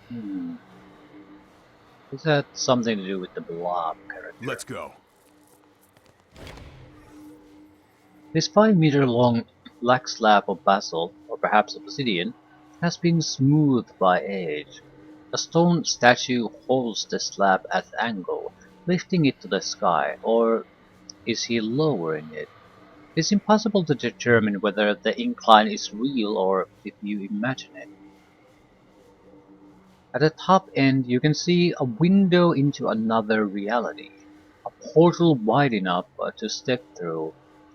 Hmm. Is that something to do with the blob Let's character? go. This 5-meter long black slab of basalt, or perhaps obsidian, has been smoothed by age. A stone statue holds the slab at an angle, lifting it to the sky, or is he lowering it? It's impossible to determine whether the incline is real or if you imagine it. At the top end you can see a window into another reality, a portal wide enough to step through.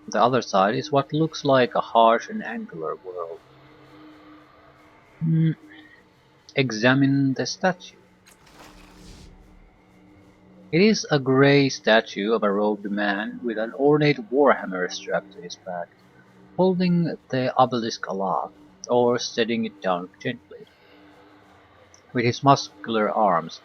The other side is what looks like a harsh and angular world. Hmm, examine the statue. It is a grey statue of a robed man with an ornate warhammer strapped to his back, holding the obelisk aloft, or steadying it down gently. With his muscular arms,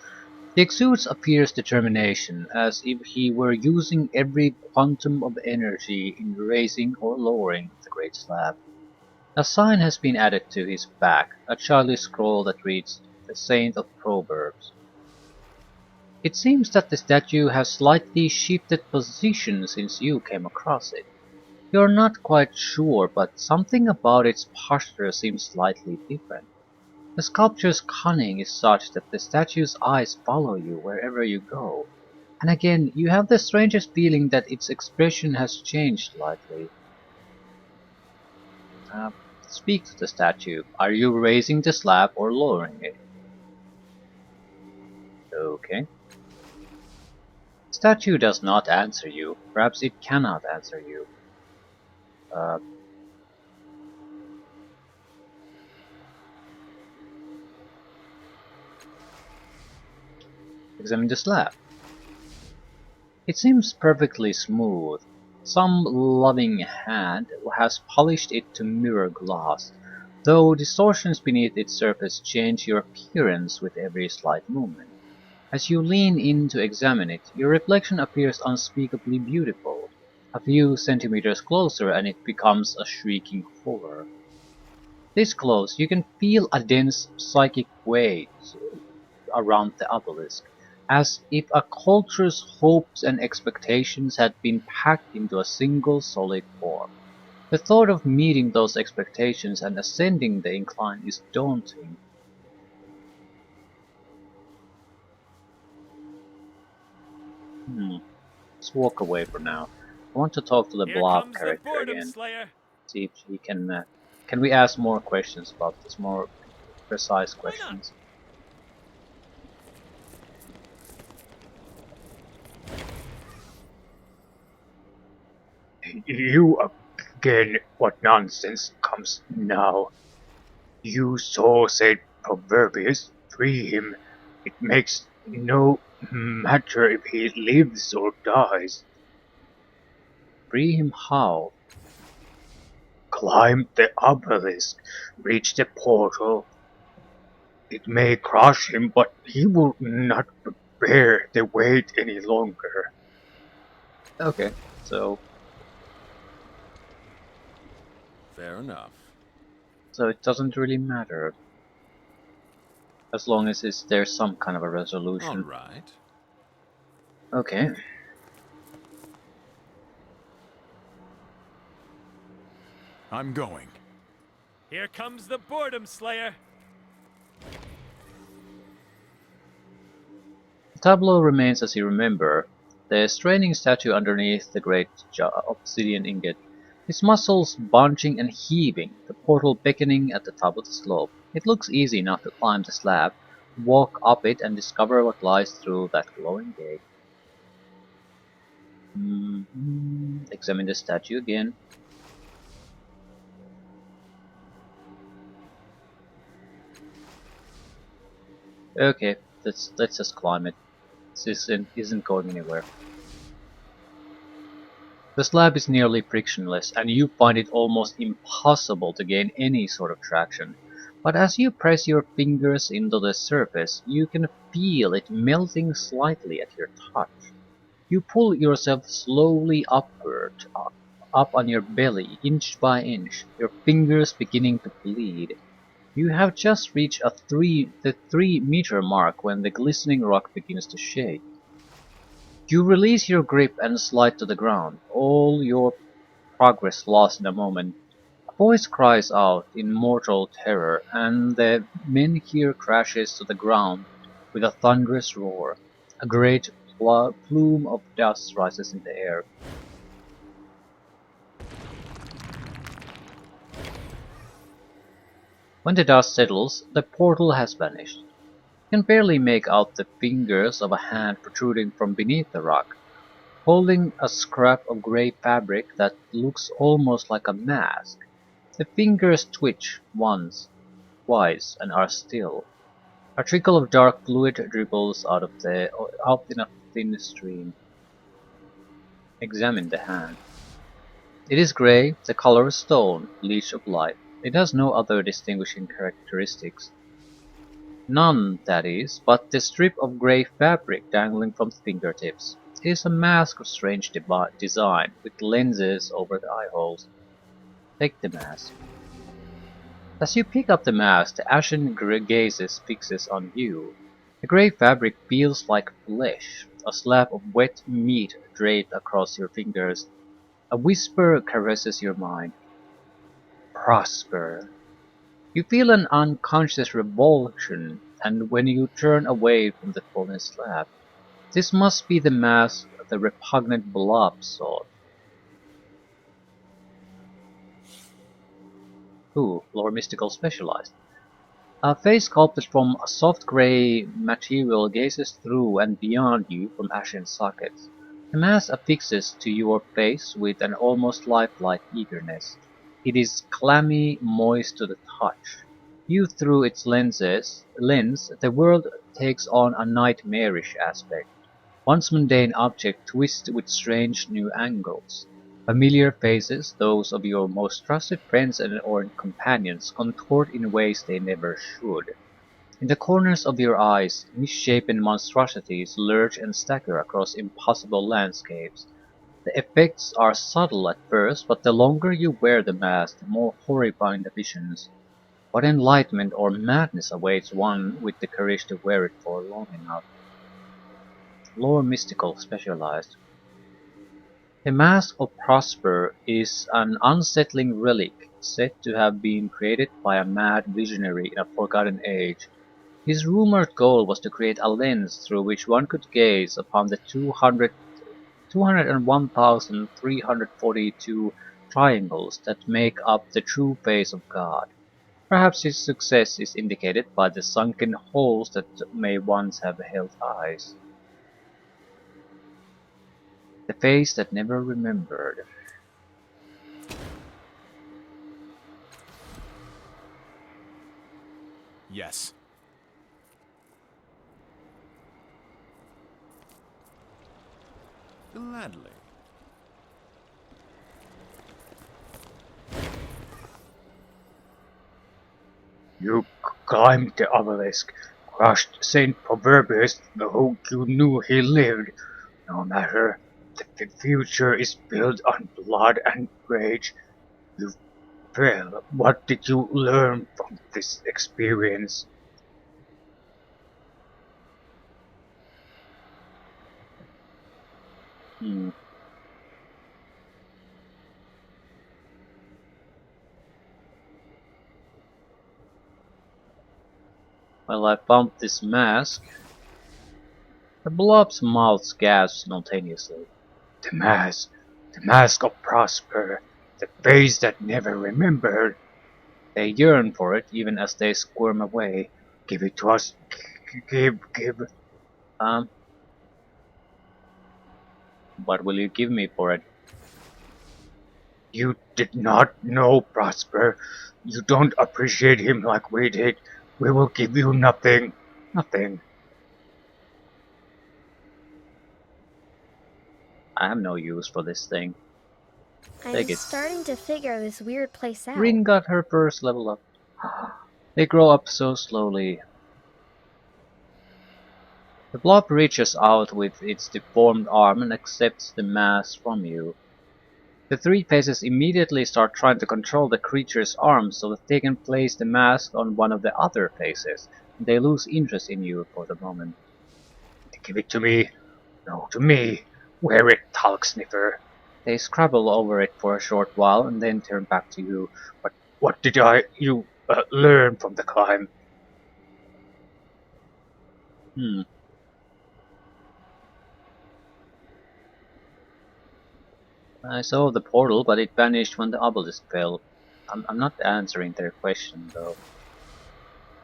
he exudes a fierce determination, as if he were using every quantum of energy in raising or lowering the great slab. A sign has been added to his back, a childish scroll that reads, "The Saint of Proverbs." It seems that the statue has slightly shifted position since you came across it. You're not quite sure, but something about its posture seems slightly different. The sculpture's cunning is such that the statue's eyes follow you wherever you go, and again you have the strangest feeling that its expression has changed slightly. Uh, Speak to the statue. Are you raising the slab or lowering it? Okay. Statue does not answer you. Perhaps it cannot answer you. Uh, Examine the slab. It seems perfectly smooth. Some loving hand has polished it to mirror gloss, though distortions beneath its surface change your appearance with every slight movement. As you lean in to examine it, your reflection appears unspeakably beautiful. A few centimeters closer and it becomes a shrieking horror. This close, you can feel a dense psychic weight around the obelisk, as if a culture's hopes and expectations had been packed into a single solid form. The thought of meeting those expectations and ascending the incline is daunting. Hmm, let's walk away for now. I want to talk to the Here blob comes the character boredom again. slayer. See if he can. Can we ask more questions about this? More precise Why not? questions. You again, what nonsense comes now? You saw said Proverbius, free him. It makes no matter if he lives or dies. Free him how? Climb the obelisk, reach the portal. It may crush him, but he will not bear the weight any longer. Okay, so Fair enough. it doesn't really matter as long as there's some kind of a All resolution. right. Okay, I'm going. Here comes the boredom slayer. the tableau remains as you remember. The straining statue underneath the great obsidian ingot, its muscles bunching and heaving, the portal beckoning at the top of the slope. It looks easy enough to climb the slab, walk up it and discover what lies through that glowing gate. Examine the statue again. Okay, let's just climb it. This isn't going anywhere. The slab is nearly frictionless, and you find it almost impossible to gain any sort of traction. But as you press your fingers into the surface, you can feel it melting slightly at your touch. You pull yourself slowly upward, up on your belly, inch by inch, your fingers beginning to bleed. You have just reached the 3-meter mark when the glistening rock begins to shake. You release your grip and slide to the ground, all your progress lost in a moment. A voice cries out in mortal terror, and the menhir crashes to the ground with a thunderous roar. A great plume of dust rises in the air. When the dust settles, the portal has vanished. You can barely make out the fingers of a hand protruding from beneath the rock, holding a scrap of grey fabric that looks almost like a mask. The fingers twitch once, twice, and are still. A trickle of dark fluid dribbles out in a thin stream. Examine the hand. It is grey, the color of stone, bleached of life. It has no other distinguishing characteristics. None, that is, but the strip of grey fabric dangling from the fingertips. It is a mask of strange design, with lenses over the eye holes. Take the mask. As you pick up the mask, the ashen gaze fixes on you. The grey fabric feels like flesh, a slab of wet meat draped across your fingers. A whisper caresses your mind. Prosper. You feel an unconscious revulsion, and when you turn away from the fallen slab, this must be the mask the repugnant blob sought. Who? Lore Mystical Specialized. A face sculpted from a soft grey material gazes through and beyond you from ashen sockets. The mask affixes to your face with an almost lifelike eagerness. It is clammy, moist to the touch. Viewed through its lens, the world takes on a nightmarish aspect. Once mundane objects twist with strange new angles. Familiar faces, those of your most trusted friends or companions, contort in ways they never should. In the corners of your eyes, misshapen monstrosities lurch and stagger across impossible landscapes. The effects are subtle at first, but the longer you wear the mask, the more horrifying the visions. What enlightenment or madness awaits one with the courage to wear it for long enough? Lore Mystical Specialized. The Mask of Prosper is an unsettling relic said to have been created by a mad visionary in a forgotten age. His rumored goal was to create a lens through which one could gaze upon the 201,342 triangles that make up the true face of God. Perhaps his success is indicated by the sunken holes that may once have held eyes. The face that never remembered. Yes. Gladly. You climbed the obelisk, crushed Saint Proverbius, though you knew he lived. No matter, the future is built on blood and rage. You fell. What did you learn from this experience? Hmm. Well, I found this mask. The blob's mouth gasped simultaneously. The mask, the mask of Prosper, the face that never remembered. They yearn for it even as they squirm away. Give it to us. Give. Um, what will you give me for it? You did not know Prosper. You don't appreciate him like we did. We will give you nothing. Nothing. I have no use for this thing. I'm Take it. starting to figure this weird place out. Rin got her first level up. They grow up so slowly. The blob reaches out with its deformed arm and accepts the mask from you. The three faces immediately start trying to control the creature's arms so that they can place the mask on one of the other faces. They lose interest in you for the moment. Give it to me. No, to me. Wear it, talc sniffer. They scrabble over it for a short while and then turn back to you. What did you learn from the climb? Hmm. I saw the portal, but it vanished when the obelisk fell. I'm not answering their question, though.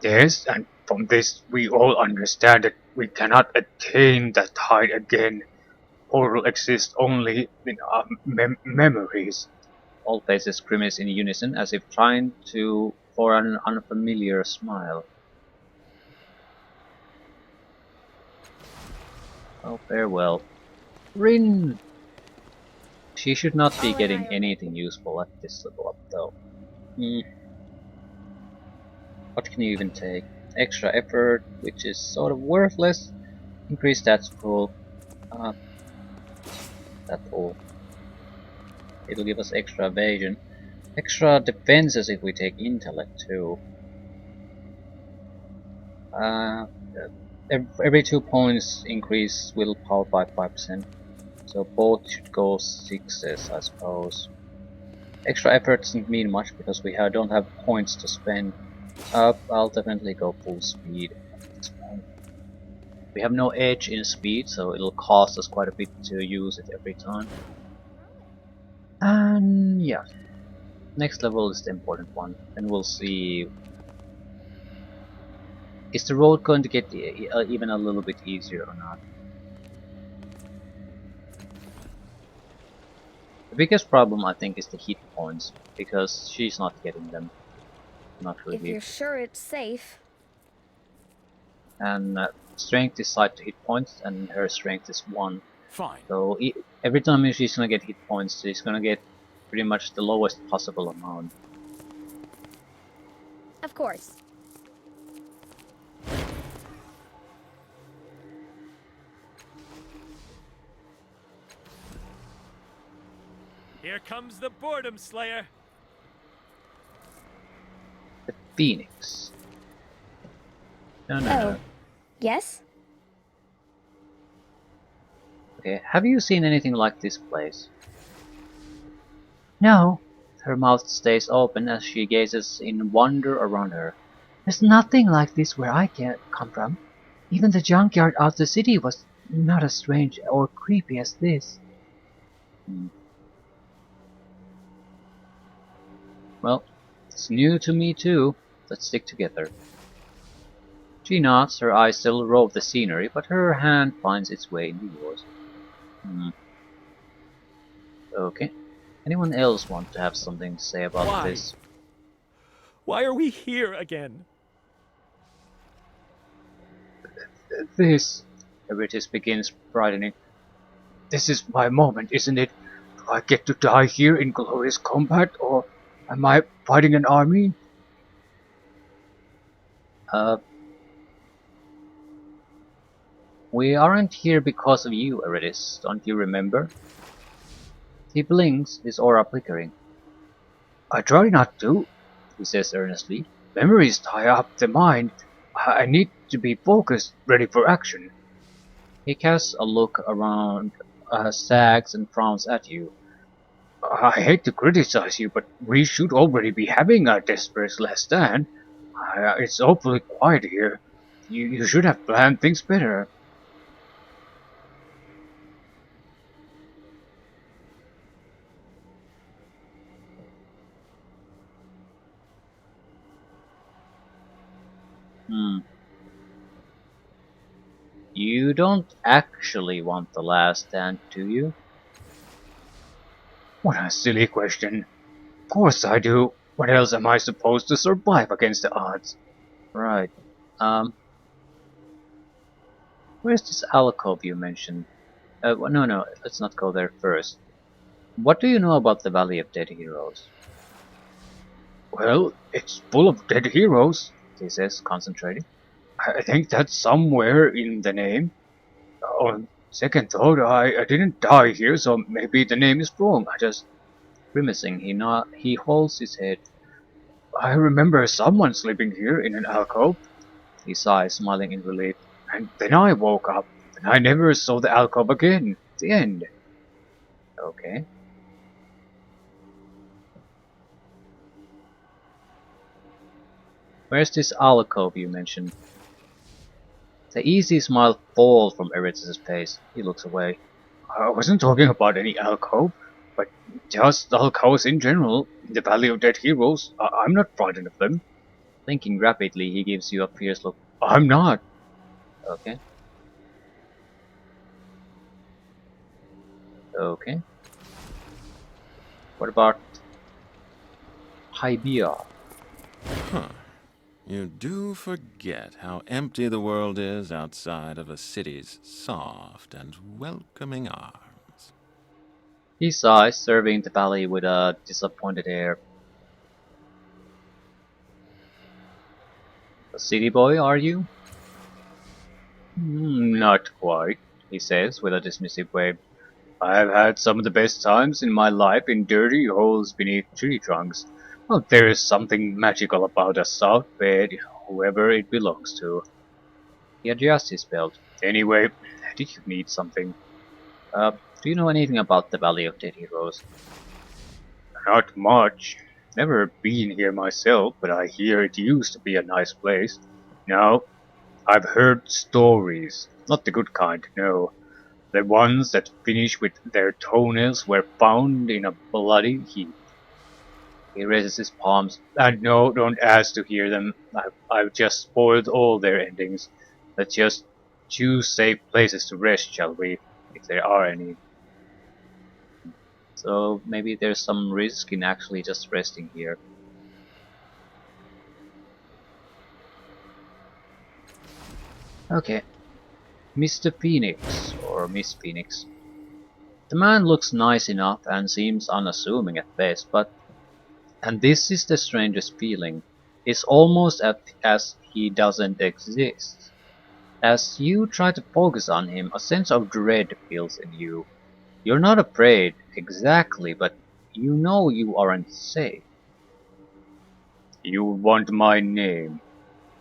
Yes, and from this we all understand that we cannot attain that height again. Portal exists only in our memories. All faces grimace in unison as if trying to for an unfamiliar smile. Oh, farewell. Rin! She should not be All getting annihilated. anything useful at this level up, though. Hmm. What can you even take? Extra effort, which is sort of worthless. Increase stats pool. Uh, that pool. It'll give us extra evasion. Extra defenses if we take intellect too. Uh, every 2 points increase willpower by 5%. So both should go 6s, I suppose. Extra effort doesn't mean much because we don't have points to spend. I'll definitely go full speed at this point. We have no edge in speed, so it'll cost us quite a bit to use it every time. And yeah, next level is the important one. Then we'll see. Is the road going to get even a little bit easier or not? The biggest problem I think is the hit points, because she's not getting them. Not If really. you're sure it's safe. And strength is tied to hit points, and her strength is 1. Fine. So every time she's gonna get hit points, she's gonna get pretty much the lowest possible amount. Of course. Here comes the Boredom Slayer. The Phoenix. No, no, Oh. no. Yes? Okay, have you seen anything like this place? No. Her mouth stays open as she gazes in wonder around her. There's nothing like this where I come from. Even the junkyard out the city was not as strange or creepy as this. Well, it's new to me too. Let's stick together. She nods, her eyes still rove the scenery, but her hand finds its way into yours. Okay. Anyone else want to have something to say about Why? this? Why are we here again? This, Erritis begins brightening. this is my moment, isn't it? Do I get to die here in glorious combat, or am I fighting an army? We aren't here because of you, Erritis, don't you remember? He blinks, his aura flickering. I try not to, he says earnestly. Memories tie up the mind. I need to be focused, ready for action. He casts a look around, sags and frowns at you. I hate to criticize you, but we should already be having a desperate last stand. It's awfully quiet here. You should have planned things better. You don't actually want the last stand, do you? What a silly question. Of course I do. What else am I supposed to survive against the odds? Right. Where's this alcove you mentioned? No, let's not go there first. What do you know about the Valley of Dead Heroes? Well, it's full of dead heroes, He says, concentrating. I think that's somewhere in the name. On second thought, I didn't die here, so maybe the name is wrong. I just Grimacing, he holds his head. I remember someone sleeping here in an alcove. He sighs, smiling in relief. And then I woke up, and I never saw the alcove again. The end. Okay. Where's this alcove you mentioned? The easy smile falls from Erritis' face. He looks away. I wasn't talking about any alcove, but just alcoves in general. In the Valley of Dead Heroes, I'm not frightened of them. Thinking rapidly, he gives you a fierce look. I'm not. Okay. Okay. What about Hybia? Huh. You do forget how empty the world is outside of a city's soft and welcoming arms. He sighs, surveying the valley with a disappointed air. A city boy, are you? Not quite, he says with a dismissive wave. I've had some of the best times in my life in dirty holes beneath tree trunks. Well, there is something magical about a south bed, whoever it belongs to. He adjusts his belt. Anyway, did you need something? Do you know anything about the Valley of Dead Heroes? Not much. Never been here myself, but I hear it used to be a nice place. Now, I've heard stories. Not the good kind, no. The ones that finish with their toenails were found in a bloody heap. He raises his palms. And no, don't ask to hear them. I've just spoiled all their endings. Let's just choose safe places to rest, shall we? If there are any. So maybe there's some risk in actually just resting here. Okay. Mr. Phoenix, or Miss Phoenix. The man looks nice enough and seems unassuming at best, and this is the strangest feeling, it's almost as he doesn't exist. As you try to focus on him, a sense of dread fills in you. You're not afraid, exactly, but you know you aren't safe. You want my name?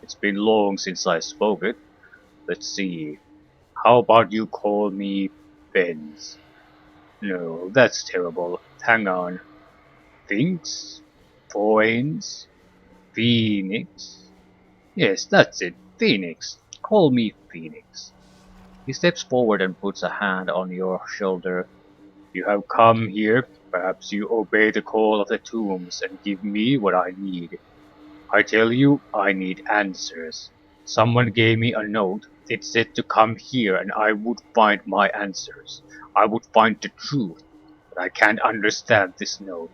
It's been long since I spoke it. Let's see. How about you call me Benz? No, that's terrible. Hang on. Finks? Points? Phoenix? Yes, that's it. Phoenix. Call me Phoenix. He steps forward and puts a hand on your shoulder. You have come here. Perhaps you obey the call of the tombs and give me what I need. I tell you, I need answers. Someone gave me a note. It said to come here and I would find my answers. I would find the truth. But I can't understand this note.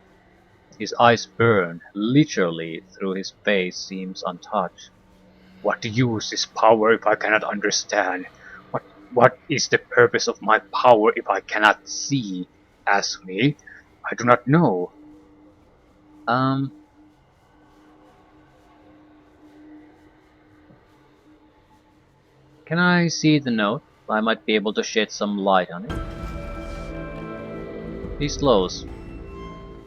His eyes burn, literally, through his face seems untouched. What use is power if I cannot understand? What is the purpose of my power if I cannot see? Ask me. I do not know. Um, can I see the note? I might be able to shed some light on it. He slows.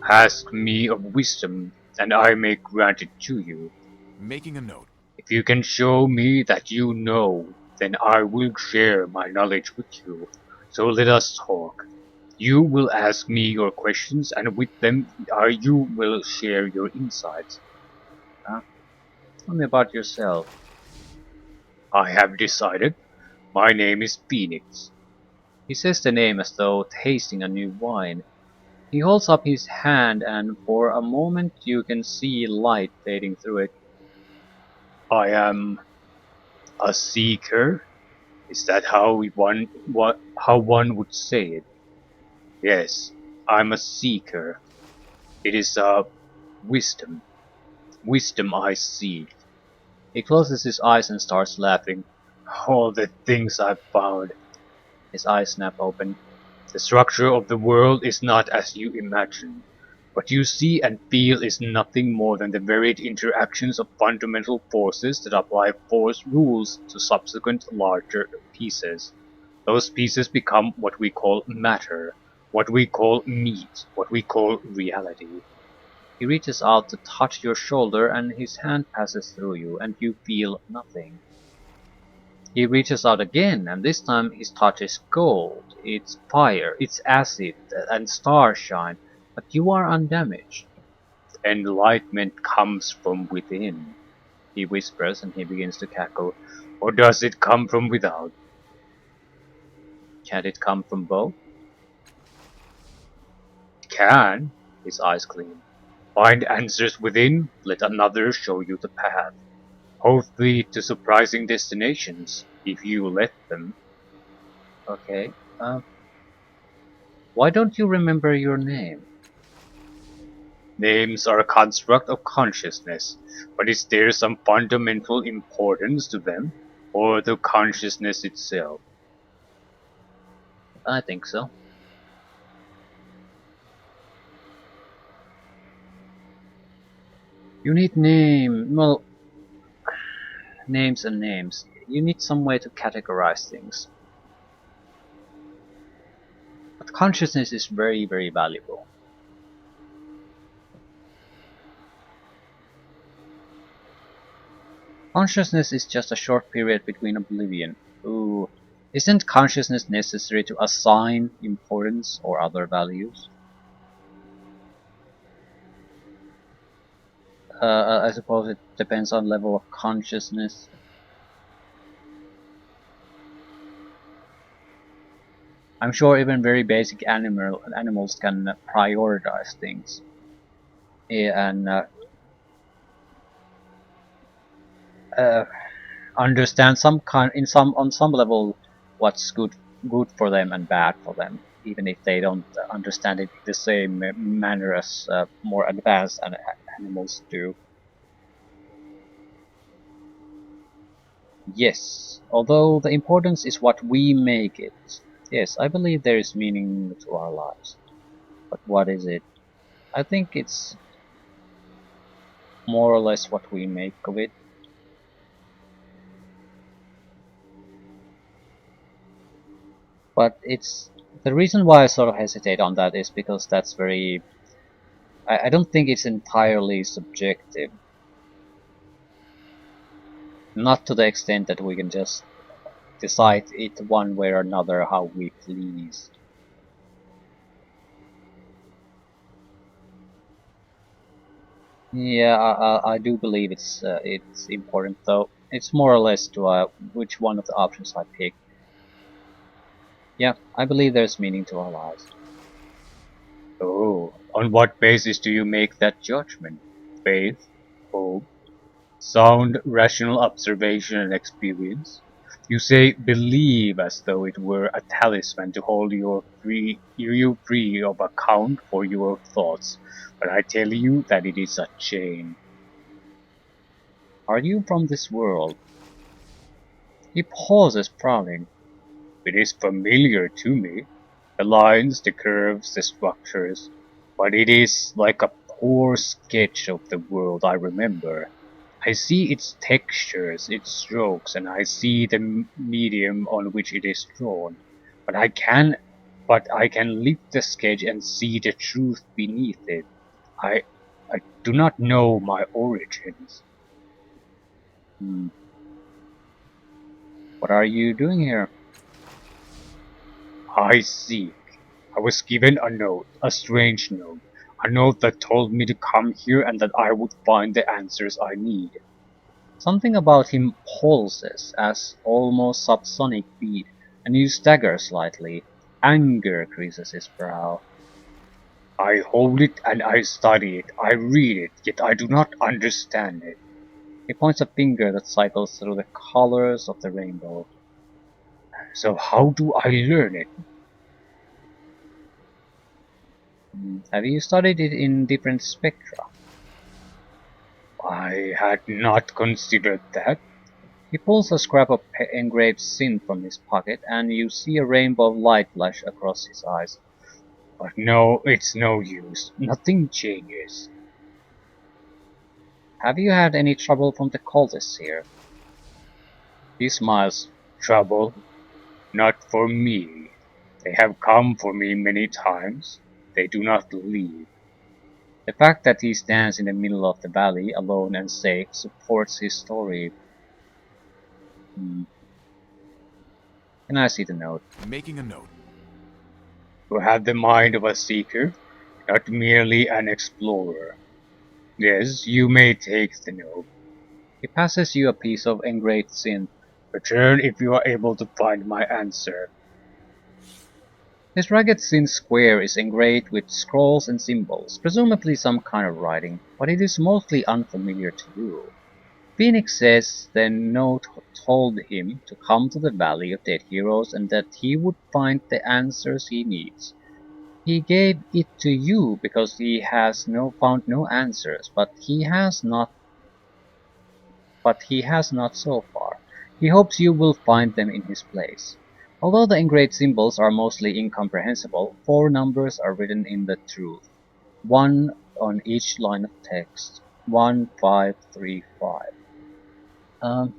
Ask me of wisdom, and I may grant it to you. Making a note. If you can show me that you know, then I will share my knowledge with you. So let us talk. You will ask me your questions, and with them you will share your insights. Tell me about yourself. I have decided. My name is Phoenix. He says the name as though tasting a new wine. He holds up his hand and for a moment you can see light fading through it. I am a seeker. Is that how one would say it? Yes, I'm a seeker. It is wisdom. Wisdom I seek. He closes his eyes and starts laughing. All the things I've found. His eyes snap open. The structure of the world is not as you imagine. What you see and feel is nothing more than the varied interactions of fundamental forces that apply force rules to subsequent larger pieces. Those pieces become what we call matter. what we call meat, what we call reality. He reaches out to touch your shoulder and his hand passes through you and you feel nothing. He reaches out again and this time his touch is cold, it's fire, it's acid and starshine, but you are undamaged. Enlightenment comes from within, he whispers and he begins to cackle. Or does it come from without? Can't it come from both? Can, his eyes gleam. Find answers within, let another show you the path. Both lead to surprising destinations, if you let them. Okay. Why don't you remember your name? Names are a construct of consciousness, but is there some fundamental importance to them, or to consciousness itself? I think so. You need names and names. You need some way to categorize things. But consciousness is very, very valuable. Consciousness is just a short period between oblivion. Ooh, isn't consciousness necessary to assign importance or other values? I suppose it depends on level of consciousness. I'm sure even very basic animals can prioritize things. Yeah, and uh, understand on some level what's good for them and bad for them, even if they don't understand it the same manner as more advanced animals do. Yes, although the importance is what we make it. Yes, I believe there is meaning to our lives. But what is it? I think it's more or less what we make of it. But it's the reason why I sort of hesitate on that is because that's very. I don't think it's entirely subjective. Not to the extent that we can just decide it one way or another how we please. Yeah, I do believe it's important though. It's more or less to which one of the options I pick. Yeah, I believe there's meaning to our lives. Oh, on what basis do you make that judgment? Faith? Hope? Sound, rational observation and experience? You say believe as though it were a talisman to hold you free of account for your thoughts, but I tell you that it is a chain. Are you from this world? He pauses, frowning. It is familiar to me, the lines, the curves, the structures, but it is like a poor sketch of the world I remember. I see its textures, its strokes, and I see the medium on which it is drawn. But I can lift the sketch and see the truth beneath it. I, I do not know my origins. Hmm. What are you doing here? I seek. I was given a note, a strange note, a note that told me to come here and that I would find the answers I need. Something about him pulses as almost subsonic beat, and you stagger slightly. Anger creases his brow. I hold it and I study it, I read it, yet I do not understand it. He points a finger that cycles through the colors of the rainbow. So how do I learn it? Have you studied it in different spectra? I had not considered that. He pulls a scrap of engraved synth from his pocket, and you see a rainbow of light flash across his eyes. But no, it's no use. Nothing changes. Have you had any trouble from the cultists here? He smiles. Trouble? Not for me. They have come for me many times. They do not leave. The fact that he stands in the middle of the valley, alone and safe, supports his story. Hmm. Can I see the note? Making a note. You have the mind of a seeker, not merely an explorer. Yes, you may take the note. He passes you a piece of engraved synth. Return if you are able to find my answer. This ragged synth square is engraved with scrolls and symbols, presumably some kind of writing, but it is mostly unfamiliar to you. Phoenix says the note told him to come to the Valley of Dead Heroes and that he would find the answers he needs. He gave it to you because he has found no answers, but he has not so far. He hopes you will find them in his place. Although the engraved symbols are mostly incomprehensible, 4 numbers are written in the truth, one on each line of text. 1535. Um,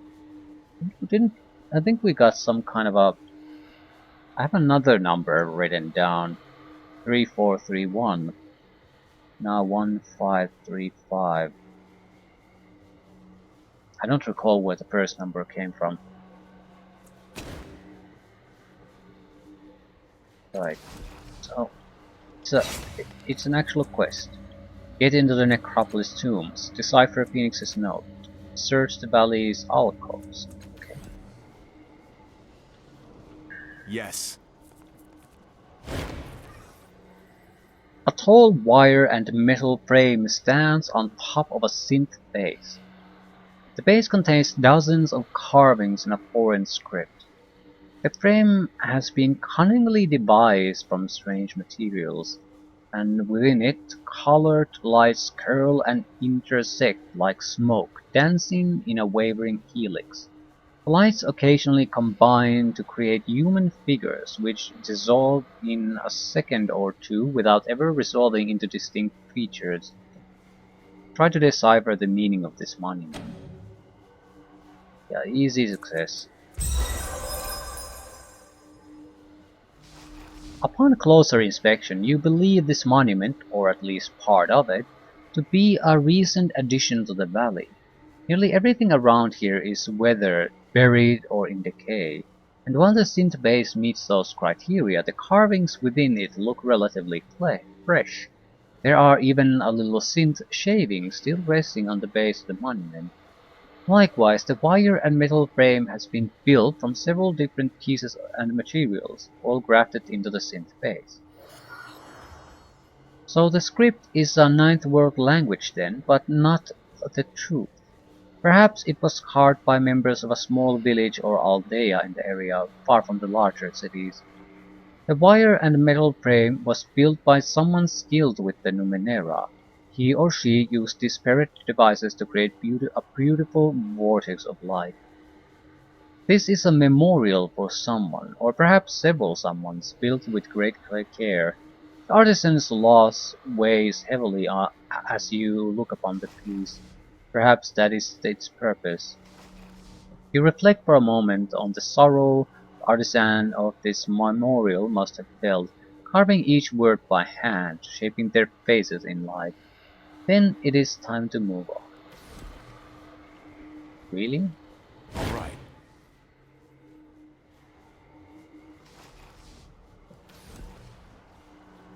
we didn't. I think we got some kind of a. I have another number written down. 3431. Now 1535. I don't recall where the first number came from. Right. So it's a. It's an actual quest. Get into the necropolis tombs. Decipher Phoenix's note. Search the valley's alcoves. Okay. Yes. A tall wire and metal frame stands on top of a synth base. The base contains dozens of carvings in a foreign script. The frame has been cunningly devised from strange materials, and within it colored lights curl and intersect like smoke, dancing in a wavering helix. The lights occasionally combine to create human figures which dissolve in a second or two without ever resolving into distinct features. Try to decipher the meaning of this monument. Yeah, easy success. Upon closer inspection, you believe this monument, or at least part of it, to be a recent addition to the valley. Nearly everything around here is weathered, buried, or in decay, and while the synth base meets those criteria, the carvings within it look relatively fresh. There are even a little synth shaving still resting on the base of the monument. Likewise, the wire and metal frame has been built from several different pieces and materials, all grafted into the synth base. So the script is a Ninth World language then, but not the truth. Perhaps it was carved by members of a small village or aldea in the area, far from the larger cities. The wire and metal frame was built by someone skilled with the Numenera. He or she used disparate devices to create a beautiful vortex of light. This is a memorial for someone, or perhaps several someones, built with great care. The artisan's loss weighs heavily as you look upon the piece. Perhaps that is its purpose. You reflect for a moment on the sorrow the artisan of this memorial must have felt, carving each word by hand, shaping their faces in light. Then it is time to move on. Really? All right.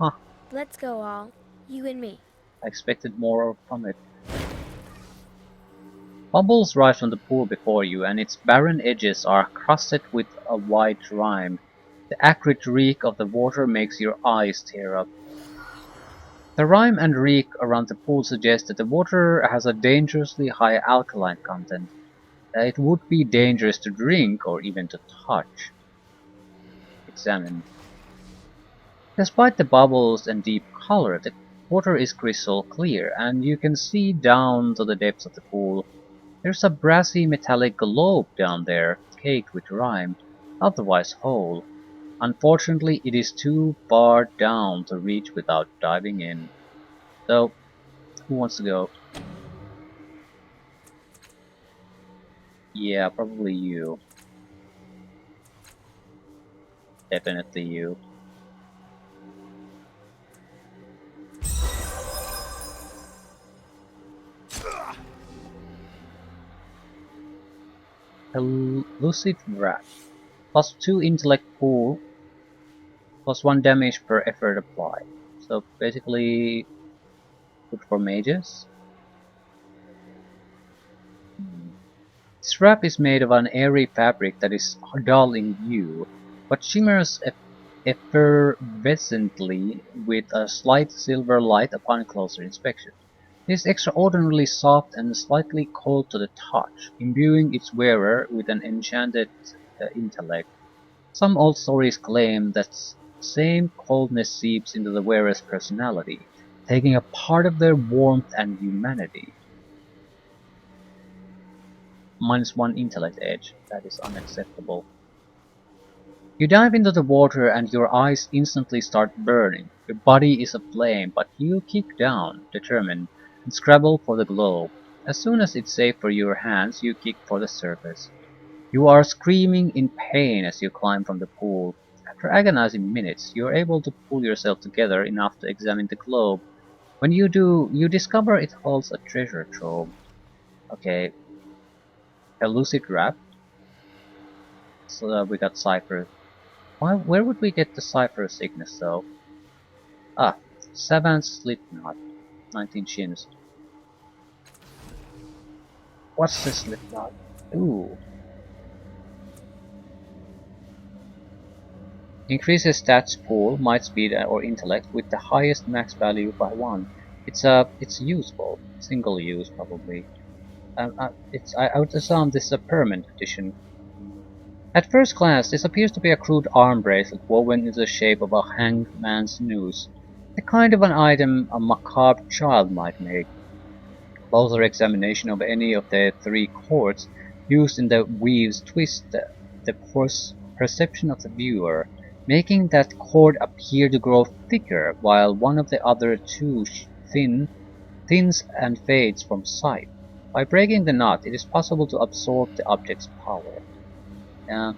Huh, Let's go all. You and me. I expected more from it. Bubbles rise from the pool before you, and its barren edges are crusted with a white rime. The acrid reek of the water makes your eyes tear up. The rime and reek around the pool suggest that the water has a dangerously high alkaline content. It would be dangerous to drink or even to touch. Examine. Despite the bubbles and deep color, the water is crystal clear, and you can see down to the depths of the pool. There's a brassy metallic globe down there, caked with rime, otherwise whole. Unfortunately, it is too far down to reach without diving in. So, who wants to go? Yeah, probably you. Definitely you. A lucid wrap. +2 intellect pool, +1 damage per effort applied. So basically good for mages. This wrap is made of an airy fabric that is dull in view, but shimmers effervescently with a slight silver light upon closer inspection. It is extraordinarily soft and slightly cold to the touch, imbuing its wearer with an enchanted intellect. Some old stories claim that same coldness seeps into the wearer's personality, taking a part of their warmth and humanity. -1 intellect edge. That is unacceptable. You dive into the water and your eyes instantly start burning. Your body is aflame, but you keep down, determined, and scrabble for the globe. As soon as it's safe for your hands, you kick for the surface. You are screaming in pain as you climb from the pool. After agonizing minutes, you are able to pull yourself together enough to examine the globe. When you do, you discover it holds a treasure trove. Okay, a lucid wrap. So we got cipher. Where would we get the cipher sickness though? Ah, Savant's slip knot. 19 shins. What's the slip knot? Ooh. Increases stats pool, might, speed, or intellect with the highest max value by 1. It's useful. Single use probably. I would assume this is a permanent addition. At first glance, this appears to be a crude arm bracelet woven into the shape of a hanged man's noose. The kind of an item a macabre child might make. Closer examination of any of the 3 cords used in the weaves twist the perception of the viewer, making that cord appear to grow thicker, while one of the other 2 thins and fades from sight. By breaking the knot, it is possible to absorb the object's power. Yeah.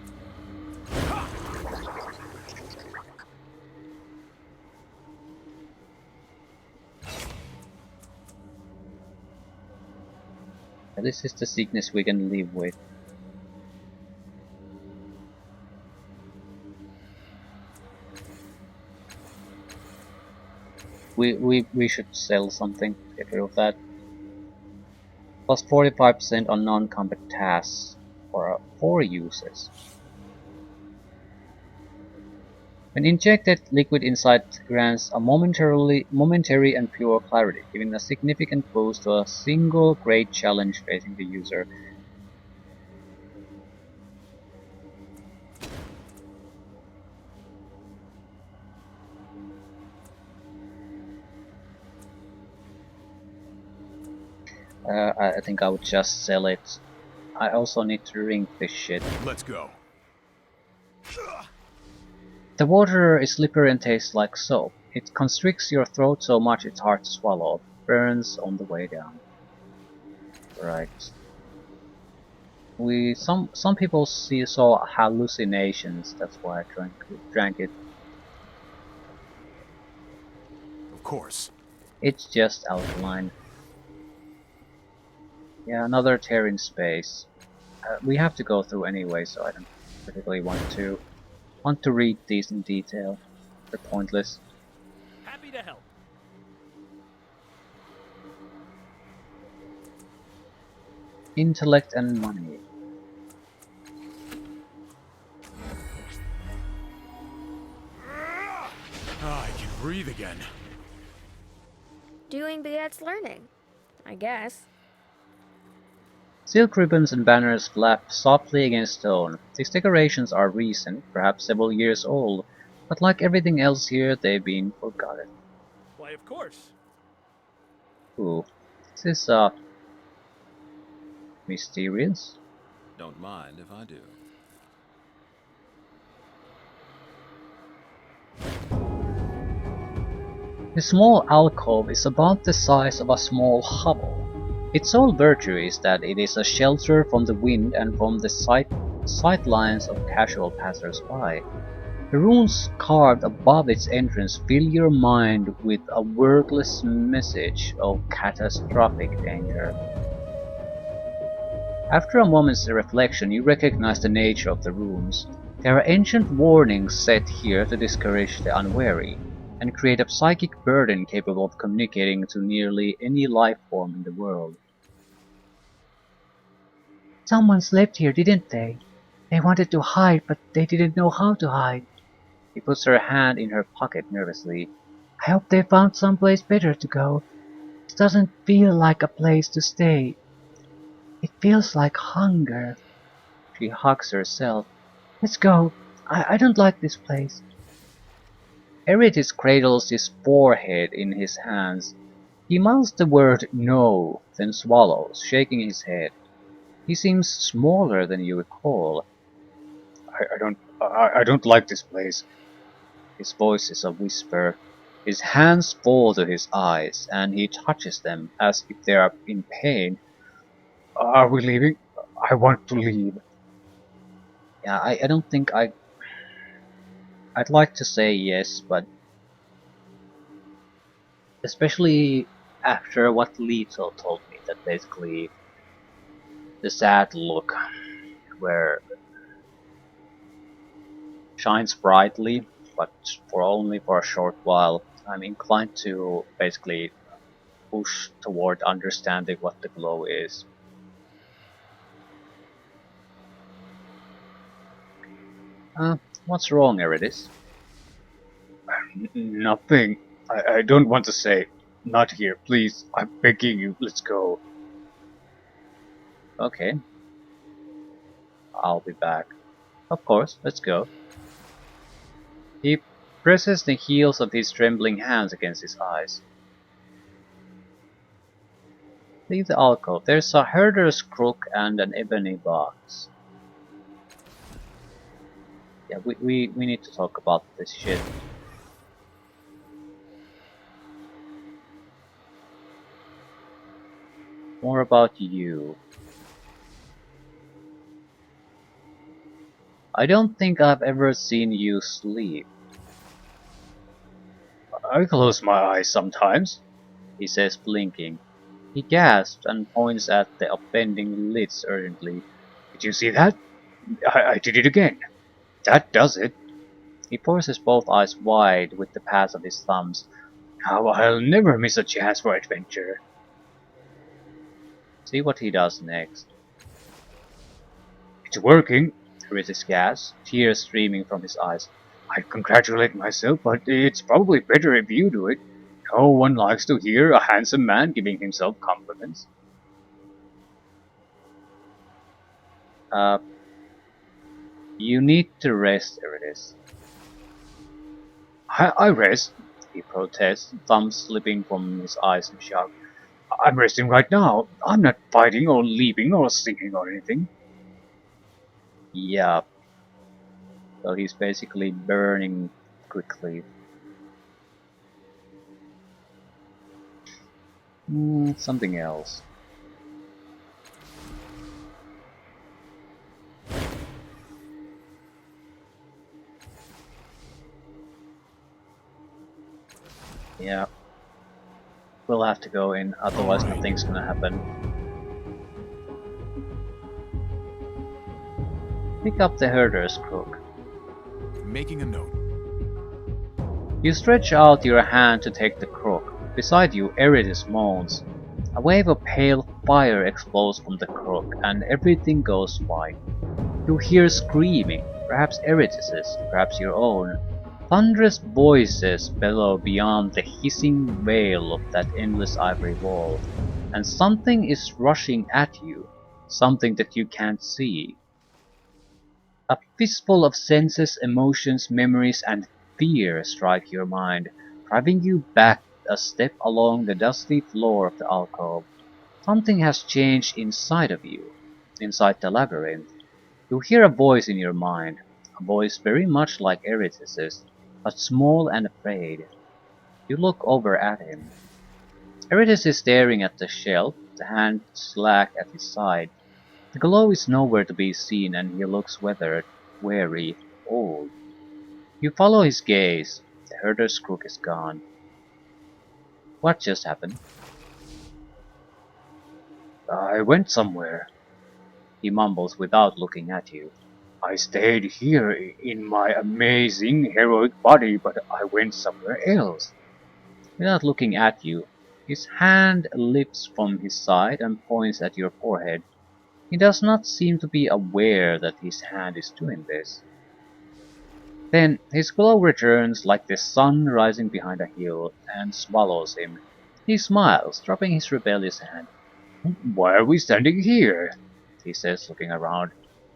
This is the sickness we can live with. We should sell something, get rid of that. Plus 45% on non-combat tasks for 4 uses. When injected, liquid inside grants a momentary and pure clarity, giving a significant boost to a single great challenge facing the user. I think I would just sell it. I also need to drink this shit. Let's go. The water is slippery and tastes like soap. It constricts your throat so much it's hard to swallow. Burns on the way down. Right. Some people saw hallucinations. That's why I drank it. Of course. It's just alkaline. Yeah, another tear in space. We have to go through anyway, so I don't particularly want to read these in detail. They're pointless. Happy to help. Intellect and money. I can breathe again. Doing begets learning, I guess. Silk ribbons and banners flap softly against stone. These decorations are recent, perhaps several years old, but like everything else here, they've been forgotten. Why, of course. Ooh, this is mysterious. Don't mind if I do. The small alcove is about the size of a small hovel. Its sole virtue is that it is a shelter from the wind and from the sightlines of casual passers-by. The runes carved above its entrance fill your mind with a wordless message of catastrophic danger. After a moment's reflection, you recognize the nature of the rooms. There are ancient warnings set here to discourage the unwary, and create a psychic burden capable of communicating to nearly any life form in the world. Someone slept here, didn't they? They wanted to hide, but they didn't know how to hide. She puts her hand in her pocket nervously. I hope they found someplace better to go. This doesn't feel like a place to stay. It feels like hunger. She hugs herself. Let's go. I don't like this place. Erritis cradles his forehead in his hands. He mouths the word no, then swallows, shaking his head. He seems smaller than you recall. I don't like this place. His voice is a whisper. His hands fall to his eyes, and he touches them as if they are in pain. Are we leaving? I want to leave. Yeah, I don't think I'd like to say yes, but especially after what Leto told me, that basically the sad look where shines brightly, but for only for a short while, I'm inclined to basically push toward understanding what the glow is. Uh, what's wrong, Erritis? Nothing. I don't want to say. Not here, please. I'm begging you. Let's go. Okay, I'll be back. Of course, let's go. He presses the heels of his trembling hands against his eyes. Leave the alcove. There's a herder's crook and an ebony box. Yeah, we need to talk about this shit. More about you. I don't think I've ever seen you sleep, I close my eyes sometimes. he says, blinking. He gasps and points at the upending lids urgently. Did you see that? I did it again. That does it. He forces both eyes wide with the pads of his thumbs. Now I'll never miss a chance for adventure. See what he does next. It's working. Erritis gasps, tears streaming from his eyes. I congratulate myself, but it's probably better if you do it. No one likes to hear a handsome man giving himself compliments. Uh, you need to rest, Erritis. I rest. He protests, thumbs slipping from his eyes in shock. I'm resting right now. I'm not fighting or leaping or singing or anything. Yeah. So he's basically burning quickly. Something else. Yeah. We'll have to go in, otherwise Alright. nothing's gonna happen. Pick up the herder's crook. Making a note. You stretch out your hand to take the crook. Beside you, Erritis moans. A wave of pale fire explodes from the crook, and everything goes white. You hear screaming, perhaps Erritis's, perhaps your own. Thunderous voices bellow beyond the hissing wail of that endless ivory wall, and something is rushing at you, something that you can't see. A fistful of senses, emotions, memories, and fear strike your mind, driving you back a step along the dusty floor of the alcove. Something has changed inside of you, inside the labyrinth. You hear a voice in your mind, a voice very much like Erritis's, but small and afraid. You look over at him. Erritis is staring at the shelf, the hand slack at his side. The glow is nowhere to be seen, and he looks weathered, weary, old. You follow his gaze. The herder's crook is gone. What just happened? I went somewhere. He mumbles without looking at you. I stayed here in my amazing heroic body, but I went somewhere else. Without looking at you, his hand lifts from his side and points at your forehead. He does not seem to be aware that his hand is doing this. Then his glow returns like the sun rising behind a hill and swallows him. He smiles, dropping his rebellious hand. Why are we standing here? He says, looking around.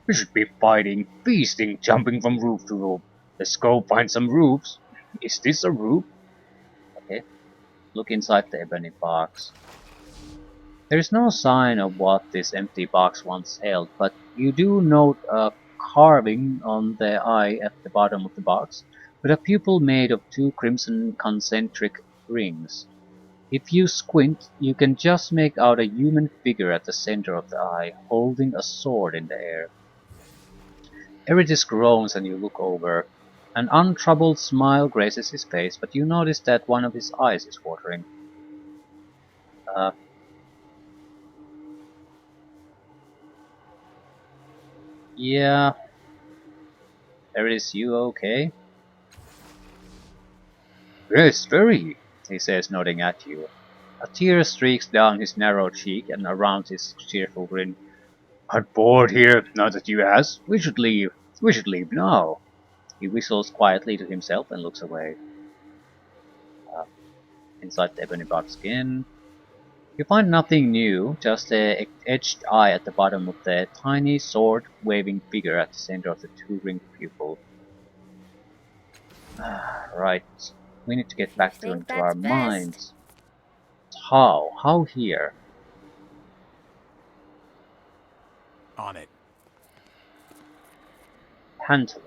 We should be fighting, feasting, jumping from roof to roof. Let's go find some roofs. Is this a roof? Okay, look inside the ebony box. There is no sign of what this empty box once held, but you do note a carving on the eye at the bottom of the box, with a pupil made of two crimson concentric rings. If you squint, you can just make out a human figure at the center of the eye, holding a sword in the air. Erritis groans and you look over. An untroubled smile graces his face, but you notice that one of his eyes is watering. Uh, yeah, Erritis, you okay? Yes, very. He says, nodding at you. A tear streaks down his narrow cheek and around his cheerful grin. I'm bored here, now that you ask. We should leave. We should leave now. He whistles quietly to himself and looks away. Uh, Inside the ebony box again. You find nothing new, just the edged eye at the bottom of the tiny sword-waving figure at the center of the two-ringed pupil. Right, we need to get back to Think into that's our best. minds. How? How here? On it. Tantalum.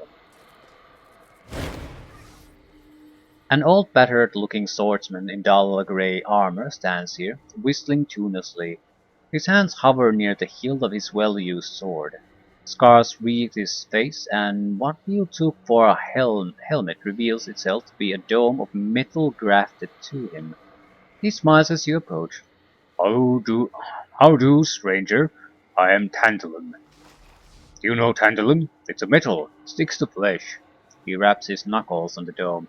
An old battered-looking swordsman in dull grey armor stands here, whistling tunelessly. His hands hover near the hilt of his well-used sword. Scars wreathe his face, and what you took for a helmet reveals itself to be a dome of metal grafted to him. He smiles as you approach. How do, stranger? I am Tantalum. Do you know Tantalum? It's a metal, sticks to flesh. He raps his knuckles on the dome.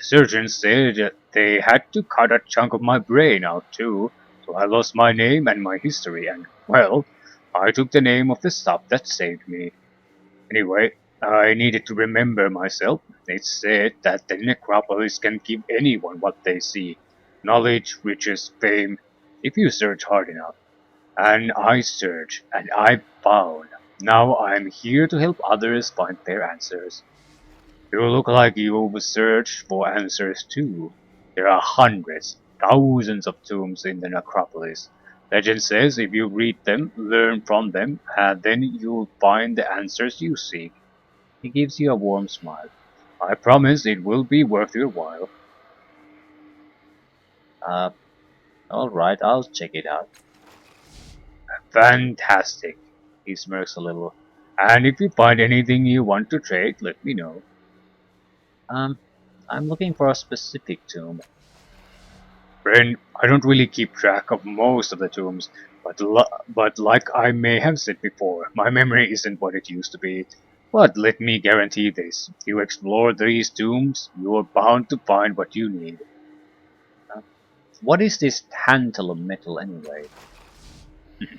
Surgeons said that they had to cut a chunk of my brain out too, so I lost my name and my history, and, well, I took the name of the stuff that saved me. Anyway, I needed to remember myself. It's said that the necropolis can give anyone what they see. Knowledge, riches, fame, if you search hard enough. And I searched, and I found. Now I'm here to help others find their answers. You look like you've searched for answers too. There are hundreds, thousands of tombs in the necropolis. Legend says if you read them, learn from them, and then you'll find the answers you seek. He gives you a warm smile. I promise it will be worth your while. Uh, Alright, I'll check it out. Fantastic, he smirks a little. And if you find anything you want to trade, let me know. I'm looking for a specific tomb. Friend, I don't really keep track of most of the tombs, but like I may have said before, my memory isn't what it used to be. But let me guarantee this, you explore these tombs, you are bound to find what you need. What is this tantalum metal anyway?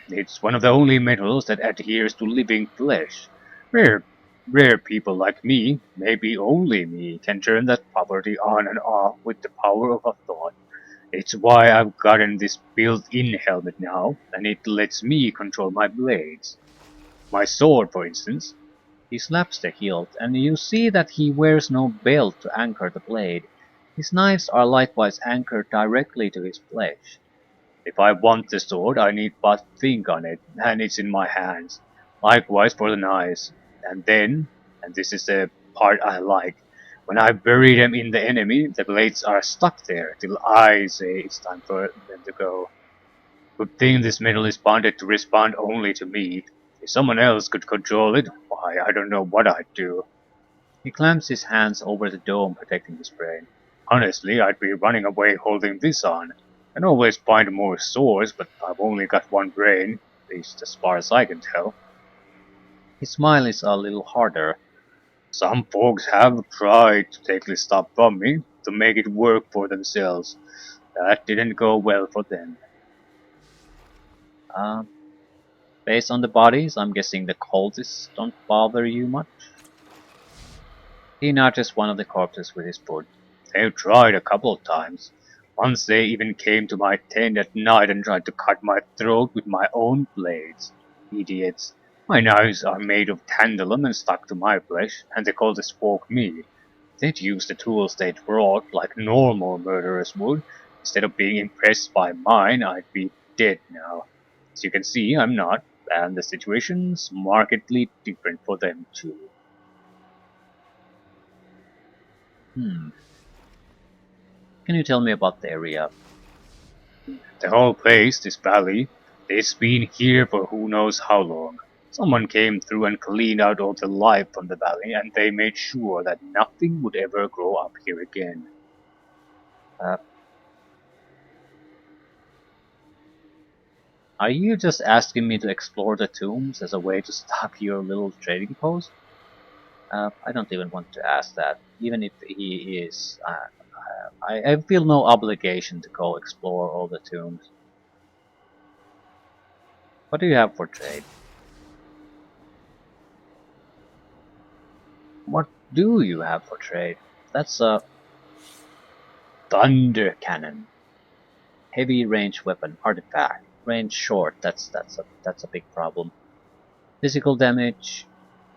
It's one of the only metals that adheres to living flesh. Rare people like me, maybe only me, can turn that property on and off with the power of a thought. It's why I've gotten this built-in helmet now, and it lets me control my blades. My sword, for instance. He slaps the hilt, and you see that he wears no belt to anchor the blade. His knives are likewise anchored directly to his flesh. If I want the sword, I need but think on it, and it's in my hands. Likewise for the knives. And then, and this is the part I like, when I bury them in the enemy, the blades are stuck there till I say it's time for them to go. Good thing this metal is bonded to respond only to me. If someone else could control it, why, I don't know what I'd do. He clamps his hands over the dome protecting his brain. Honestly, I'd be running away holding this on. I can always find more swords, but I've only got one brain. least as far as I can tell. His smile is a little harder. Some folks have tried to take this stuff from me to make it work for themselves. That didn't go well for them. Uh, Based on the bodies, I'm guessing the cultists don't bother you much. He nudges one of the corpses with his foot. They've tried a couple of times. Once they even came to my tent at night and tried to cut my throat with my own blades. Idiots. My knives are made of tantalum and stuck to my flesh, and the cultists woke me. They'd use the tools they'd brought like normal murderers would. Instead of being impressed by mine, I'd be dead now. As you can see, I'm not, and the situation's markedly different for them too. Hmm. Can you tell me about the area? The whole place, this valley, it's been here for who knows how long. Someone came through and cleaned out all the life from the valley, and they made sure that nothing would ever grow up here again. Uh, are you just asking me to explore the tombs as a way to stock your little trading post? I don't even want to ask that. Even if he is, I feel no obligation to go explore all the tombs. What do you have for trade? What do you have for trade? That's a thunder cannon, heavy range weapon, artifact, range short. That's a big problem. Physical damage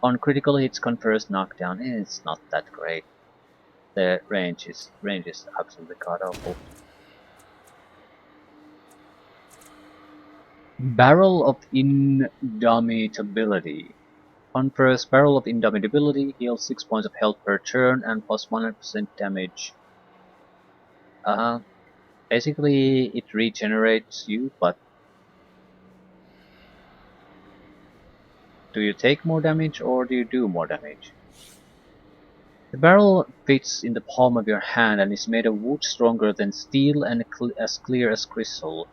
on critical hits confers knockdown. It's not that great. The range is absolutely god awful. Barrel of Indomitability. Confers Barrel of Indomitability, heals 6 points of health per turn and plus 100% damage. Uh, Basically, it regenerates you, but do you take more damage or do you do more damage? The barrel fits in the palm of your hand and is made of wood stronger than steel and as clear as crystal.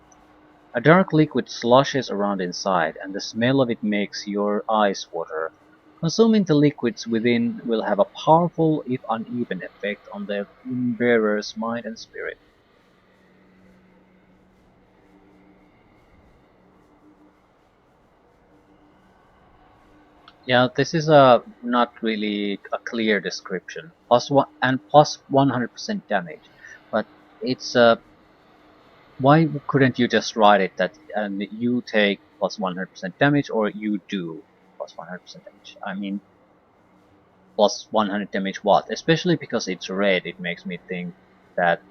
A dark liquid sloshes around inside, and the smell of it makes your eyes water. Consuming the liquids within will have a powerful, if uneven, effect on the bearer's mind and spirit. Yeah, this is a not really a clear description. Plus one and plus 100% damage, but it's why couldn't you just write it that you take plus 100% damage or you do plus 100% damage? I mean, plus 100 damage what? Especially because it's red, it makes me think that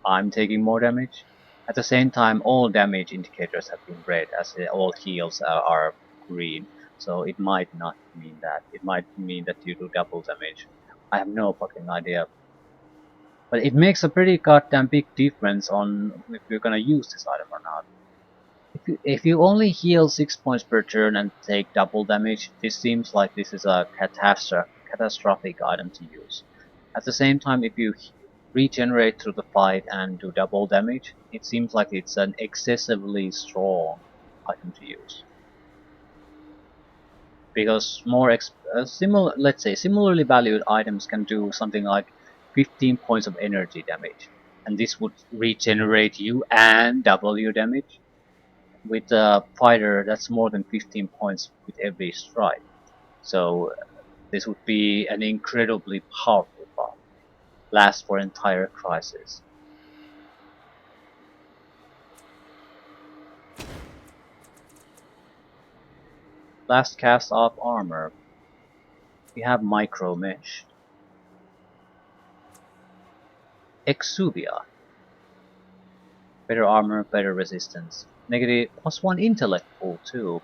I'm taking more damage. At the same time, all damage indicators have been red, as all heals are green. So it might not mean that. It might mean that you do double damage. I have no fucking idea. But it makes a pretty goddamn big difference on if you're gonna use this item or not. If you only heal 6 points per turn and take double damage, this seems like this is a catastrophic item to use. At the same time, if you regenerate through the fight and do double damage, it seems like it's an excessively strong item to use. Because let's say similarly valued items can do something like 15 points of energy damage, and this would regenerate you and double your damage. With a fighter, that's more than 15 points with every strike. So this would be an incredibly powerful buff. Last for entire crisis. Last cast off armor. We have micro mesh. Exuvia. Better armor, better resistance. Negative plus 1 intellect pool too.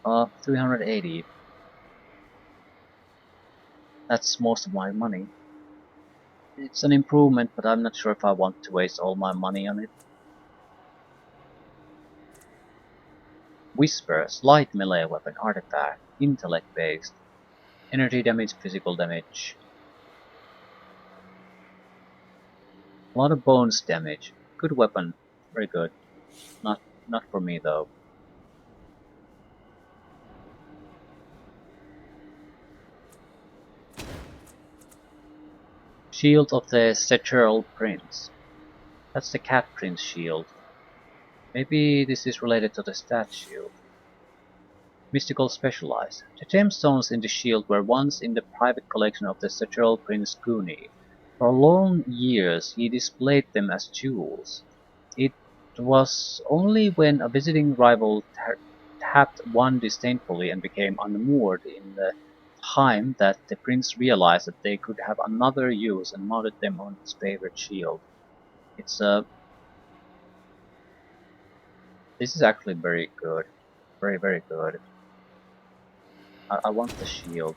380. That's most of my money. It's an improvement, but I'm not sure if I want to waste all my money on it. Whisper, slight melee weapon artifact, intellect based, energy damage, physical damage. A lot of bones damage. Good weapon, very good. Not not for me though. Shield of the Sechurl Prince. That's the Cat Prince shield. Maybe this is related to the stat shield. Mystical Specialized. The gemstones in the shield were once in the private collection of the Sechurl Prince Guni. For long years he displayed them as jewels. It was only when a visiting rival tapped one disdainfully and became unmoored in the time that the prince realized that they could have another use and mounted them on his favorite shield. It's this is actually very good. Very good. I want the shield.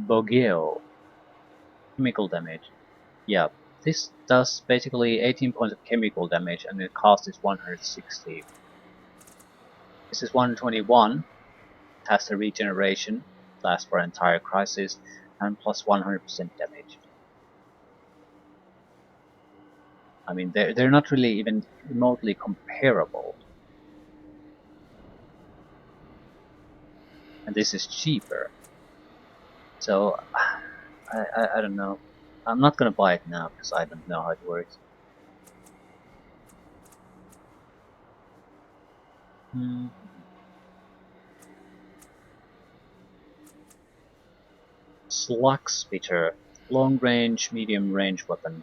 Bogeo. Chemical damage. Yeah, this does basically 18 points of chemical damage and the cost is 160. This is 121, has the regeneration, lasts for an entire crisis, and plus 100% damage. I mean, they're not really even remotely comparable. And this is cheaper. So, I don't know. I'm not gonna buy it now because I don't know how it works. Hmm. Slug Spitter. Long range, medium range weapon.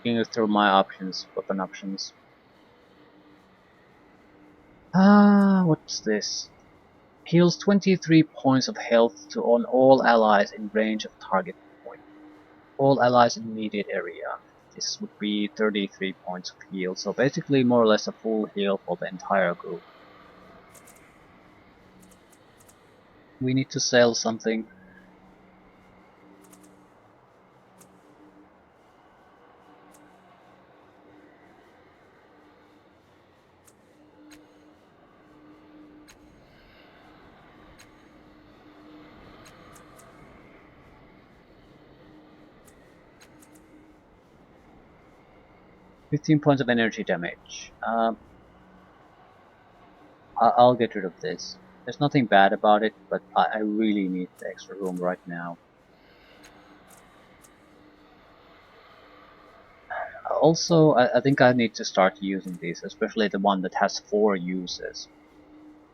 Looking through my options, weapon options. What's this? Heals 23 points of health to on all allies in range of target point. All allies in immediate area. This would be 33 points of heal, so basically more or less a full heal for the entire group. We need to sell something. "15 points of energy damage. I'll get rid of this. There's nothing bad about it, but I really need the extra room right now. Also, I think I need to start using these, especially the one that has 4 uses.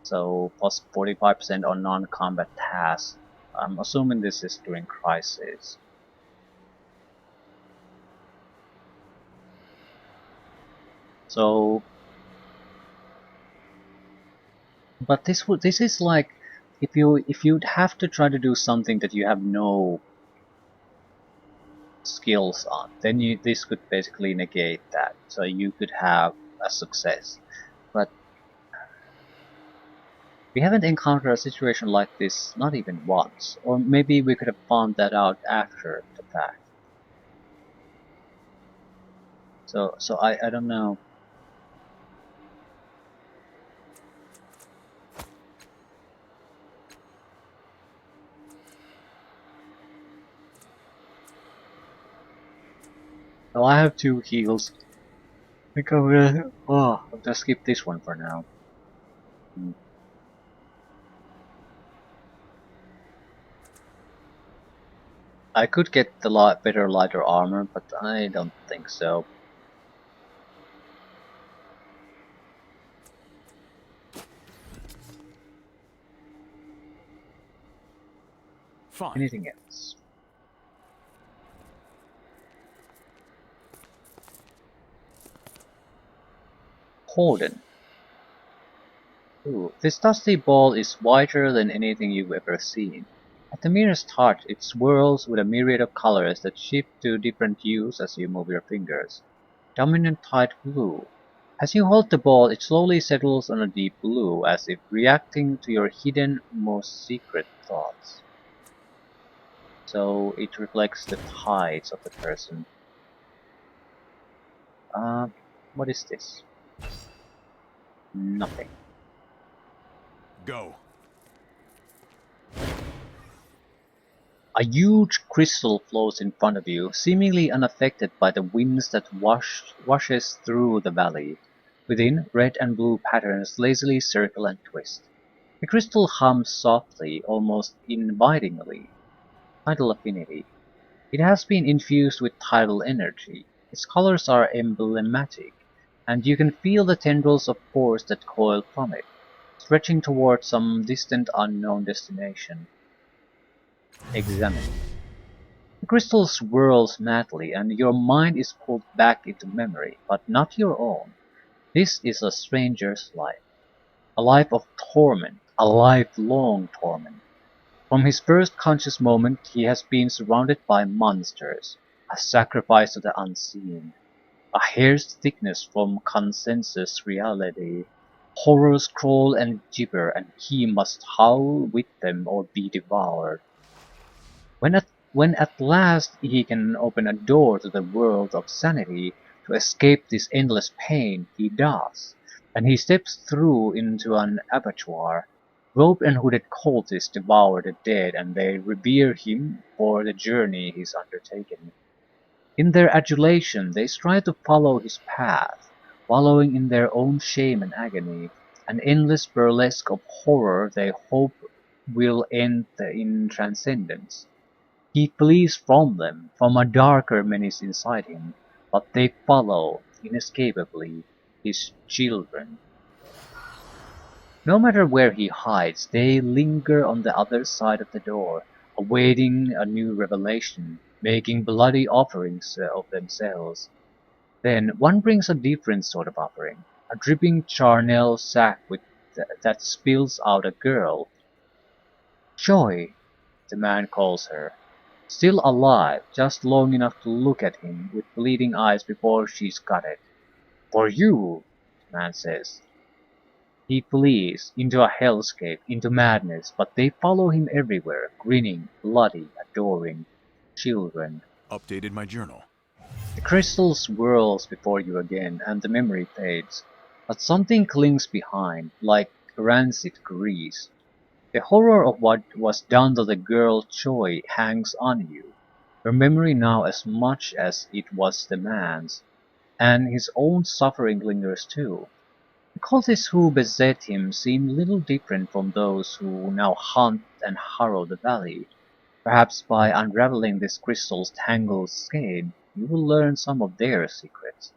So plus 45% on non-combat tasks. I'm assuming this is during crisis. So, but this is like if you'd have to try to do something that you have no skills on, then this could basically negate that. So you could have a success. But we haven't encountered a situation like this not even once. Or maybe we could have found that out after the fact. So I don't know. Well, I have 2 heals. I think I'm gonna I'll just skip this one for now. Hmm. I could get the better lighter armor, but I don't think so. Fine. Anything else? Horden. Ooh, this dusty ball is whiter than anything you've ever seen. At the merest touch, it swirls with a myriad of colors that shift to different hues as you move your fingers. Dominant tide blue. As you hold the ball, it slowly settles on a deep blue, as if reacting to your hidden, most secret thoughts. So it reflects the tides of the person. Uh, what is this? Nothing. Go. A huge crystal floats in front of you, seemingly unaffected by the winds that washes through the valley. Within, red and blue patterns lazily circle and twist. The crystal hums softly, almost invitingly. Tidal affinity. It has been infused with tidal energy. Its colors are emblematic, and you can feel the tendrils of force that coil from it, stretching toward some distant unknown destination. Examine. The crystal swirls madly, and your mind is pulled back into memory, but not your own. This is a stranger's life. A life of torment, a lifelong torment. From his first conscious moment he has been surrounded by monsters, a sacrifice to the unseen, a hair's thickness from consensus reality. Horrors crawl and gibber, and he must howl with them or be devoured. When at last he can open a door to the world of sanity to escape this endless pain, he does, and he steps through into an abattoir. Robed and hooded cultists devour the dead, and they revere him for the journey he's undertaken. In their adulation they strive to follow his path, wallowing in their own shame and agony, an endless burlesque of horror they hope will end in transcendence. He flees from them, from a darker menace inside him, but they follow, inescapably, his children. No matter where he hides, they linger on the other side of the door, awaiting a new revelation, making bloody offerings of themselves. Then one brings a different sort of offering, a dripping charnel sack that spills out a girl. Joy, the man calls her. Still alive, just long enough to look at him with bleeding eyes before she's got it. For you, the man says. He flees, into a hellscape, into madness, but they follow him everywhere, grinning, bloody, adoring. Children. Updated my journal. The crystal swirls before you again, and the memory fades. But something clings behind, like rancid grease. The horror of what was done to the girl Choi hangs on you, your memory now as much as it was the man's, and his own suffering lingers too. The cultists who beset him seem little different from those who now hunt and harrow the valley. Perhaps by unraveling this crystal's tangled skein, you will learn some of their secrets.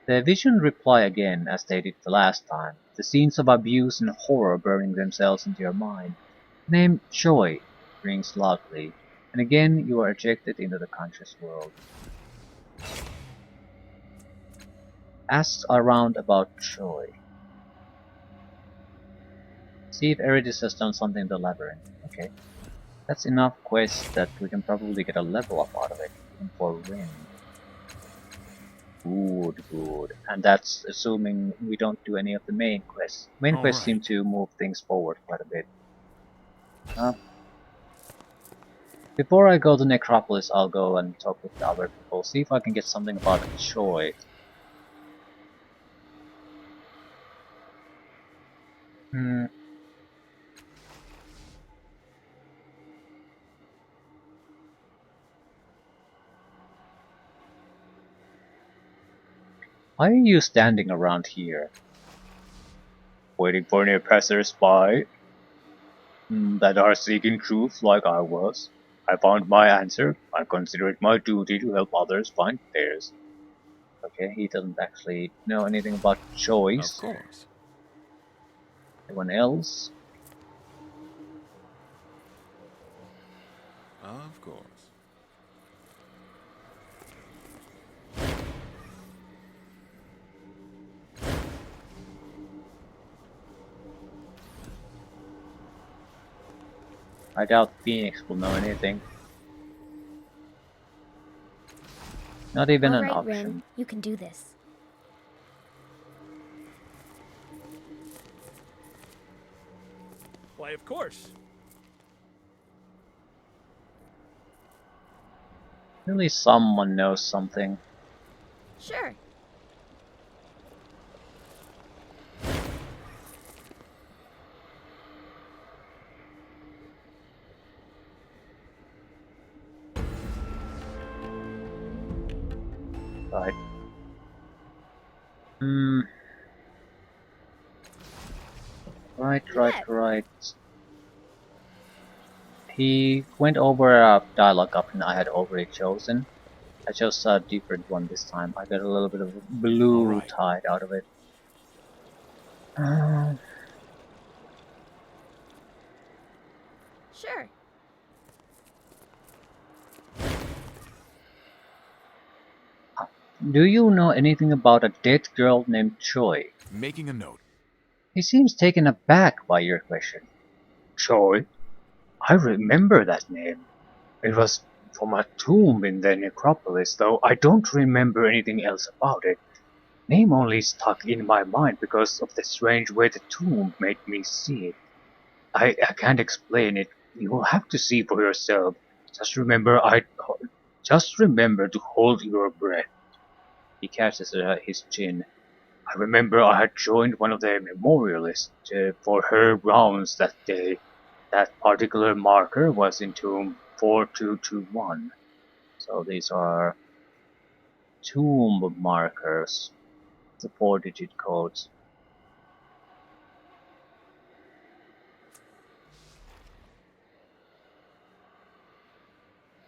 The vision reply again as they did the last time, the scenes of abuse and horror burning themselves into your mind. The name Choi rings loudly, and again you are ejected into the conscious world. Asks around about Choi. See if Erritis has done something in the labyrinth. Okay. That's enough quest that we can probably get a level up out of it, even for Rin. Good, good. And that's assuming we don't do any of the main quests. Main All quests right. seem to move things forward quite a bit. Uh, Before I go to Necropolis, I'll go and talk with the other people, see if I can get something about Choi. Hmm. Why are you standing around here? Waiting for any passers-by that are seeking truth like I was. I found my answer. I consider it my duty to help others find theirs. Okay, he doesn't actually know anything about Of choice. course. Anyone else? Of course. I doubt Phoenix will know anything. Not even All an right, Rin, option. you can do this. Why, of course. Really, someone knows something. Sure. Right. Hmm. Bet. Right. He went over a dialogue option I had already chosen. I chose a different one this time. I got a little bit of All blue right. tide out of it. Uh, Sure. do you know anything about a dead girl named Choi? Making a note. He seems taken aback by your question. Choi? I remember that name. It was from a tomb in the necropolis, though I don't remember anything else about it. Name only stuck in my mind because of the strange way the tomb made me see it. I can't explain it. You'll have to see for yourself. Just remember to hold your breath. He catches his chin. I remember I had joined one of the memorialists for her rounds that day. That particular marker was in tomb 4221. So these are tomb markers, the 4-digit codes.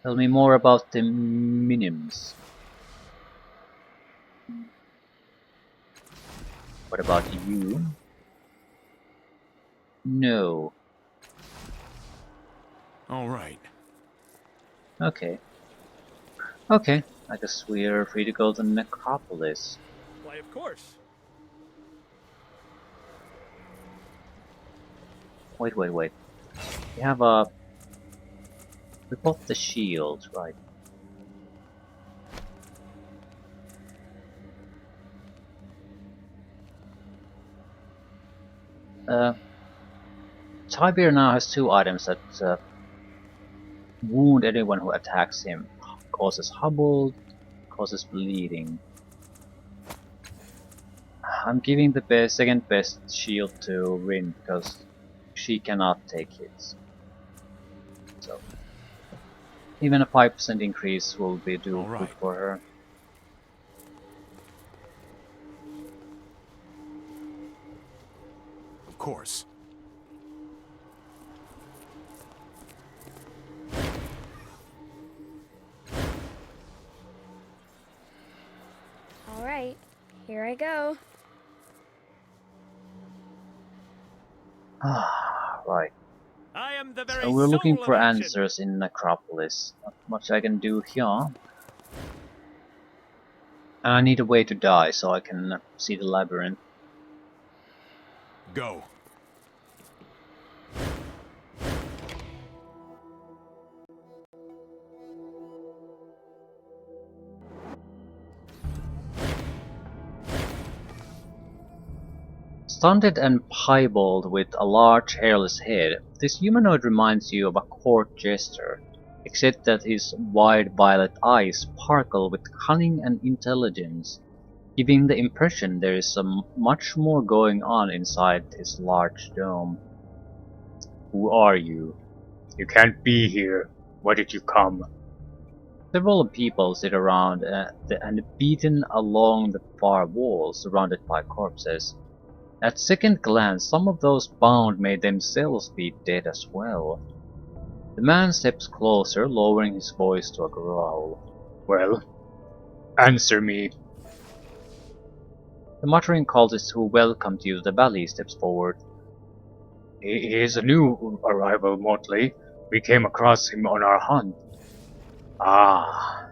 Tell me more about the minims. What about you? No. All right. Okay. Okay. I guess we're free to go to the necropolis. Why, of course. Wait. We have a... We bought the shield, right? Uh, Tybir now has 2 items that wound anyone who attacks him. Causes hobbled, causes bleeding. I'm giving the second best shield to Rin because she cannot take hits. So even a 5% increase will be All do good right. for her. Of course. All right, here I go. Right. I am the So very we're looking soul of for action. answers in Necropolis. Not much I can do here. I need a way to die so I can see the labyrinth. Go. Stunted and piebald with a large hairless head, this humanoid reminds you of a court jester, except that his wide violet eyes sparkle with cunning and intelligence, giving the impression there is much more going on inside his large dome. Who are you? You can't be here. Why did you come? Several people sit around and beaten along the far wall, surrounded by corpses. At second glance, some of those bound may themselves be dead as well. The man steps closer, lowering his voice to a growl. Well, answer me. The muttering cultist who welcomed you to the valley steps forward. He is a new arrival, Motley. We came across him on our hunt. Ah,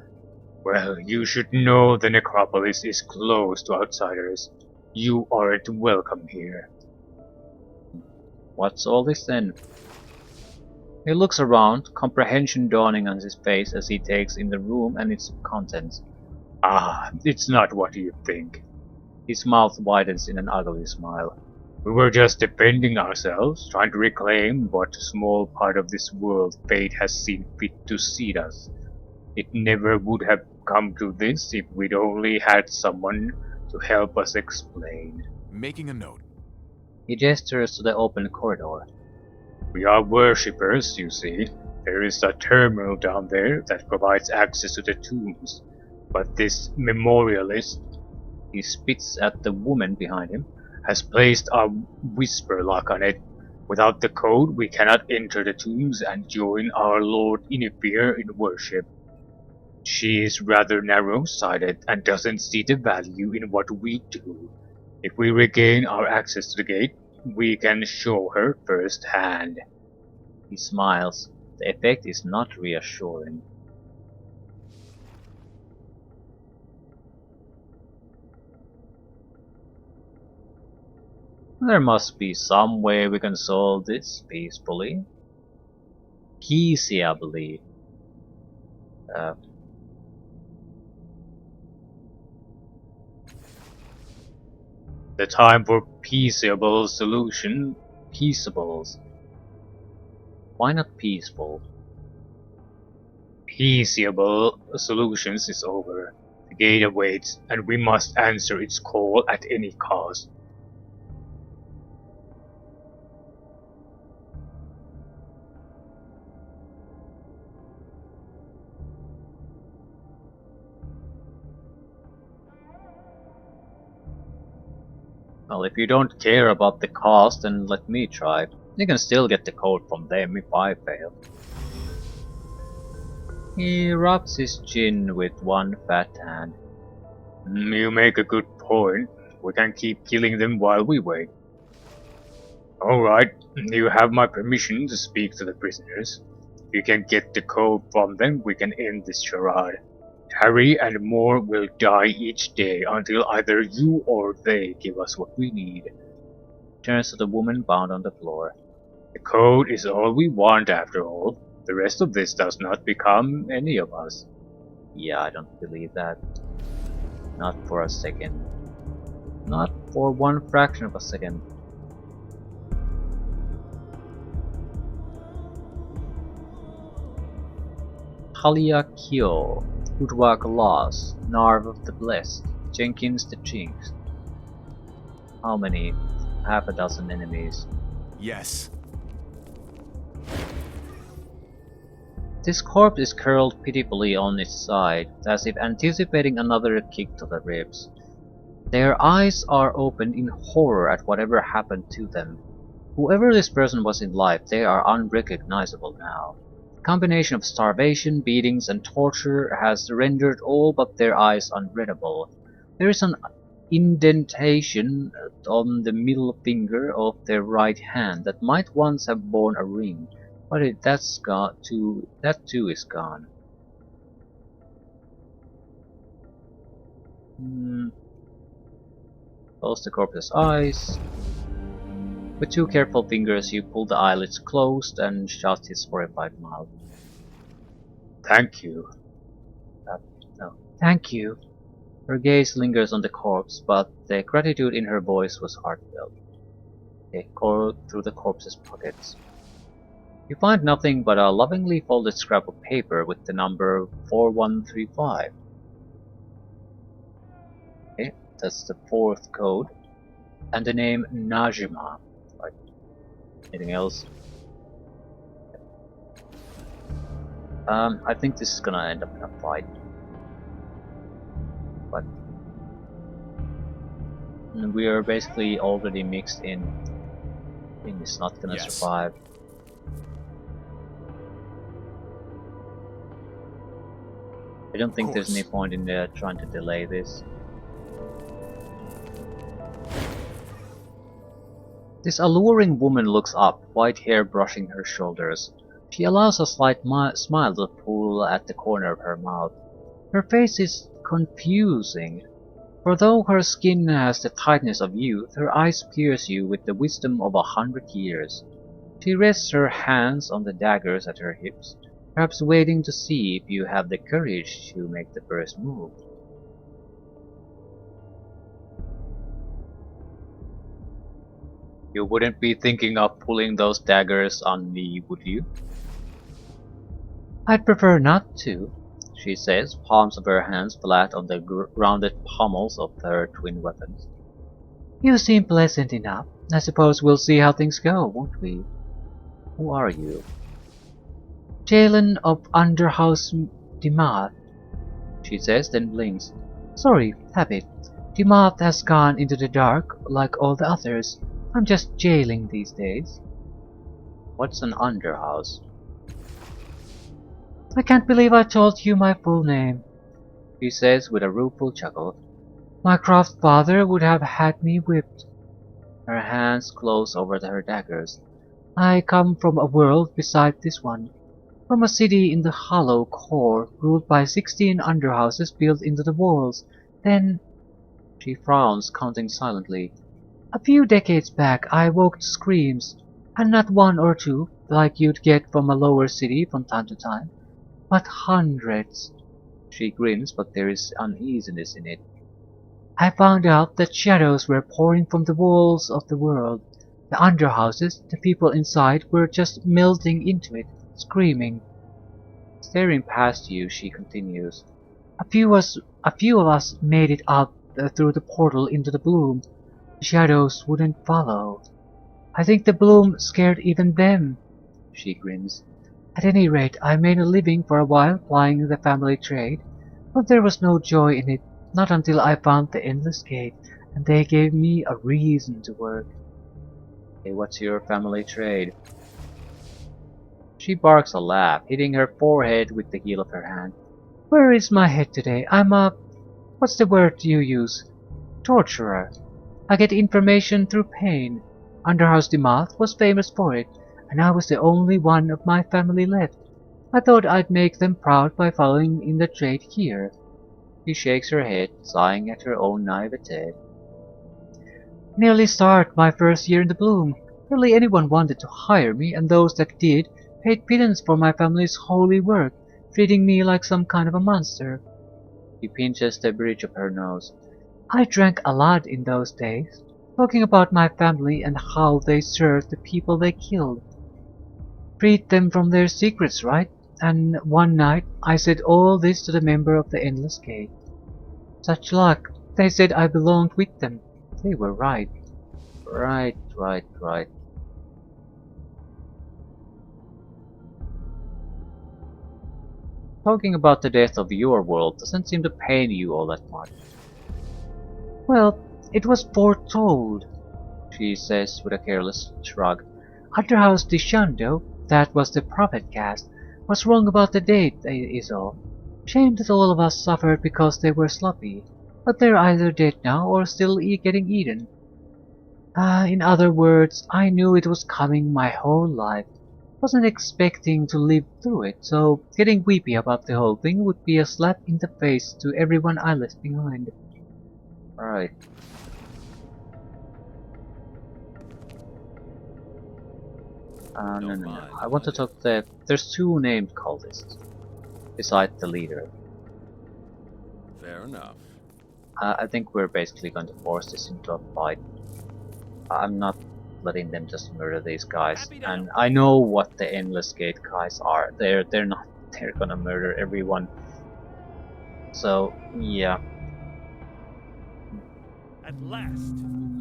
well, you should know the necropolis is closed to outsiders. You aren't welcome here. What's all this then? He looks around, comprehension dawning on his face as he takes in the room and its contents. Ah, it's not what you think. His mouth widens in an ugly smile. We were just defending ourselves, trying to reclaim what small part of this world fate has seen fit to cede us. It never would have come to this if we'd only had someone to help us explain. Making a note. He gestures to the open corridor. We are worshippers, you see. There is a terminal down there that provides access to the tombs. But this memorialist, He spits at the woman behind him. has placed a whisper lock on it. Without the code, we cannot enter the tombs and join our Lord Inifir in worship. She is rather narrow-sighted and doesn't see the value in what we do. If we regain our access to the gate, we can show her firsthand. He smiles. The effect is not reassuring. There must be some way we can solve this peacefully. Peaceably. Uh, The time for peaceable solution. Peaceables. Why not peaceful? Peaceable solutions is over. The gate awaits, and we must answer its call at any cost. Well, if you don't care about the cost, then let me try. You can still get the code from them if I fail. He rubs his chin with one fat hand. You make a good point. We can keep killing them while we wait. Alright, you have my permission to speak to the prisoners. If you can get the code from them, we can end this charade. Harry and more will die each day until either you or they give us what we need. Turns to the woman bound on the floor. The code is all we want after all. The rest of this does not become any of us. Yeah, I don't believe that. Not for a second. Not for one fraction of a second. Talia Kyo, Udwag Loss, Narv of the Blessed, Jenkins the Jinx. How many? Half a dozen enemies. Yes. This corpse is curled pitifully on its side, as if anticipating another kick to the ribs. Their eyes are opened in horror at whatever happened to them. Whoever this person was in life, they are unrecognizable now. The combination of starvation, beatings, and torture has rendered all but their eyes unreadable. There is an indentation on the middle finger of their right hand that might once have borne a ring, but that's gone too. That too is gone. Close the corpse's eyes. With two careful fingers, you pull the eyelids closed and shut his horrified mouth. Thank you. No, thank you. Her gaze lingers on the corpse, but the gratitude in her voice was heartfelt. They coiled through the corpse's pockets. You find nothing but a lovingly folded scrap of paper with the number 4135. Okay, that's the fourth code. And the name Najima. Right. Anything else? I think this is gonna end up in a fight. But we are basically already mixed in. I think it's not gonna Yes. survive. I don't think there's any point in trying to delay this. This alluring woman looks up, white hair brushing her shoulders. She allows a slight smile to pull at the corner of her mouth. Her face is confusing, for though her skin has the tightness of youth, her eyes pierce you with the wisdom of 100 years. She rests her hands on the daggers at her hips, perhaps waiting to see if you have the courage to make the first move. You wouldn't be thinking of pulling those daggers on me, would you? I'd prefer not to, she says, palms of her hands flat on the rounded pommels of her twin weapons. You seem pleasant enough. I suppose we'll see how things go, won't we? Who are you? Jalen of Underhouse Dimath, she says, then blinks. Sorry, habit. Dimath has gone into the dark, like all the others. I'm just jailing these days. What's an underhouse? I can't believe I told you my full name, she says with a rueful chuckle. My craft father would have had me whipped. Her hands close over her daggers. I come from a world beside this one. From a city in the hollow core, ruled by 16 underhouses built into the walls. Then, she frowns, counting silently. A few decades back, I woke to screams, and not one or two, like you'd get from a lower city from time to time, but hundreds. She grins, but there is uneasiness in it. I found out that shadows were pouring from the walls of the world. The underhouses, the people inside, were just melting into it, screaming. Staring past you, she continues. A few of us made it out through the portal into the bloom. The shadows wouldn't follow. I think the bloom scared even them. She grins. At any rate, I made a living for a while plying the family trade, but there was no joy in it, not until I found the Endless Gate, and they gave me a reason to work. Hey, what's your family trade? She barks a laugh, hitting her forehead with the heel of her hand. Where is my head today? I'm a... what's the word you use? Torturer. I get information through pain. Underhouse Dimath was famous for it, and I was the only one of my family left. I thought I'd make them proud by following in the trade here. She shakes her head, sighing at her own naivete. Nearly starved my first year in the bloom. Barely anyone wanted to hire me, and those that did paid pittance for my family's holy work, treating me like some kind of a monster. She pinches the bridge of her nose. I drank a lot in those days, talking about my family and how they served the people they killed. Freed them from their secrets, right? And one night I said all this to the member of the Endless Gate. Such luck. They said I belonged with them. They were right. Right. Talking about the death of your world doesn't seem to pain you all that much. Well, it was foretold, she says with a careless shrug. Underhouse Dishando, that was the prophet cast, was wrong about the date, is all. Shame that all of us suffered because they were sloppy, but they're either dead now or still getting eaten. In other words, I knew it was coming my whole life. Wasn't expecting to live through it, so getting weepy about the whole thing would be a slap in the face to everyone I left behind. Right. No. I want to talk to... There's two named cultists. Besides the leader. Fair enough. I think we're basically going to force this into a fight. I'm not letting them just murder these guys. And I know what the Endless Gate guys are. They're not... They're gonna murder everyone. So, yeah. At last.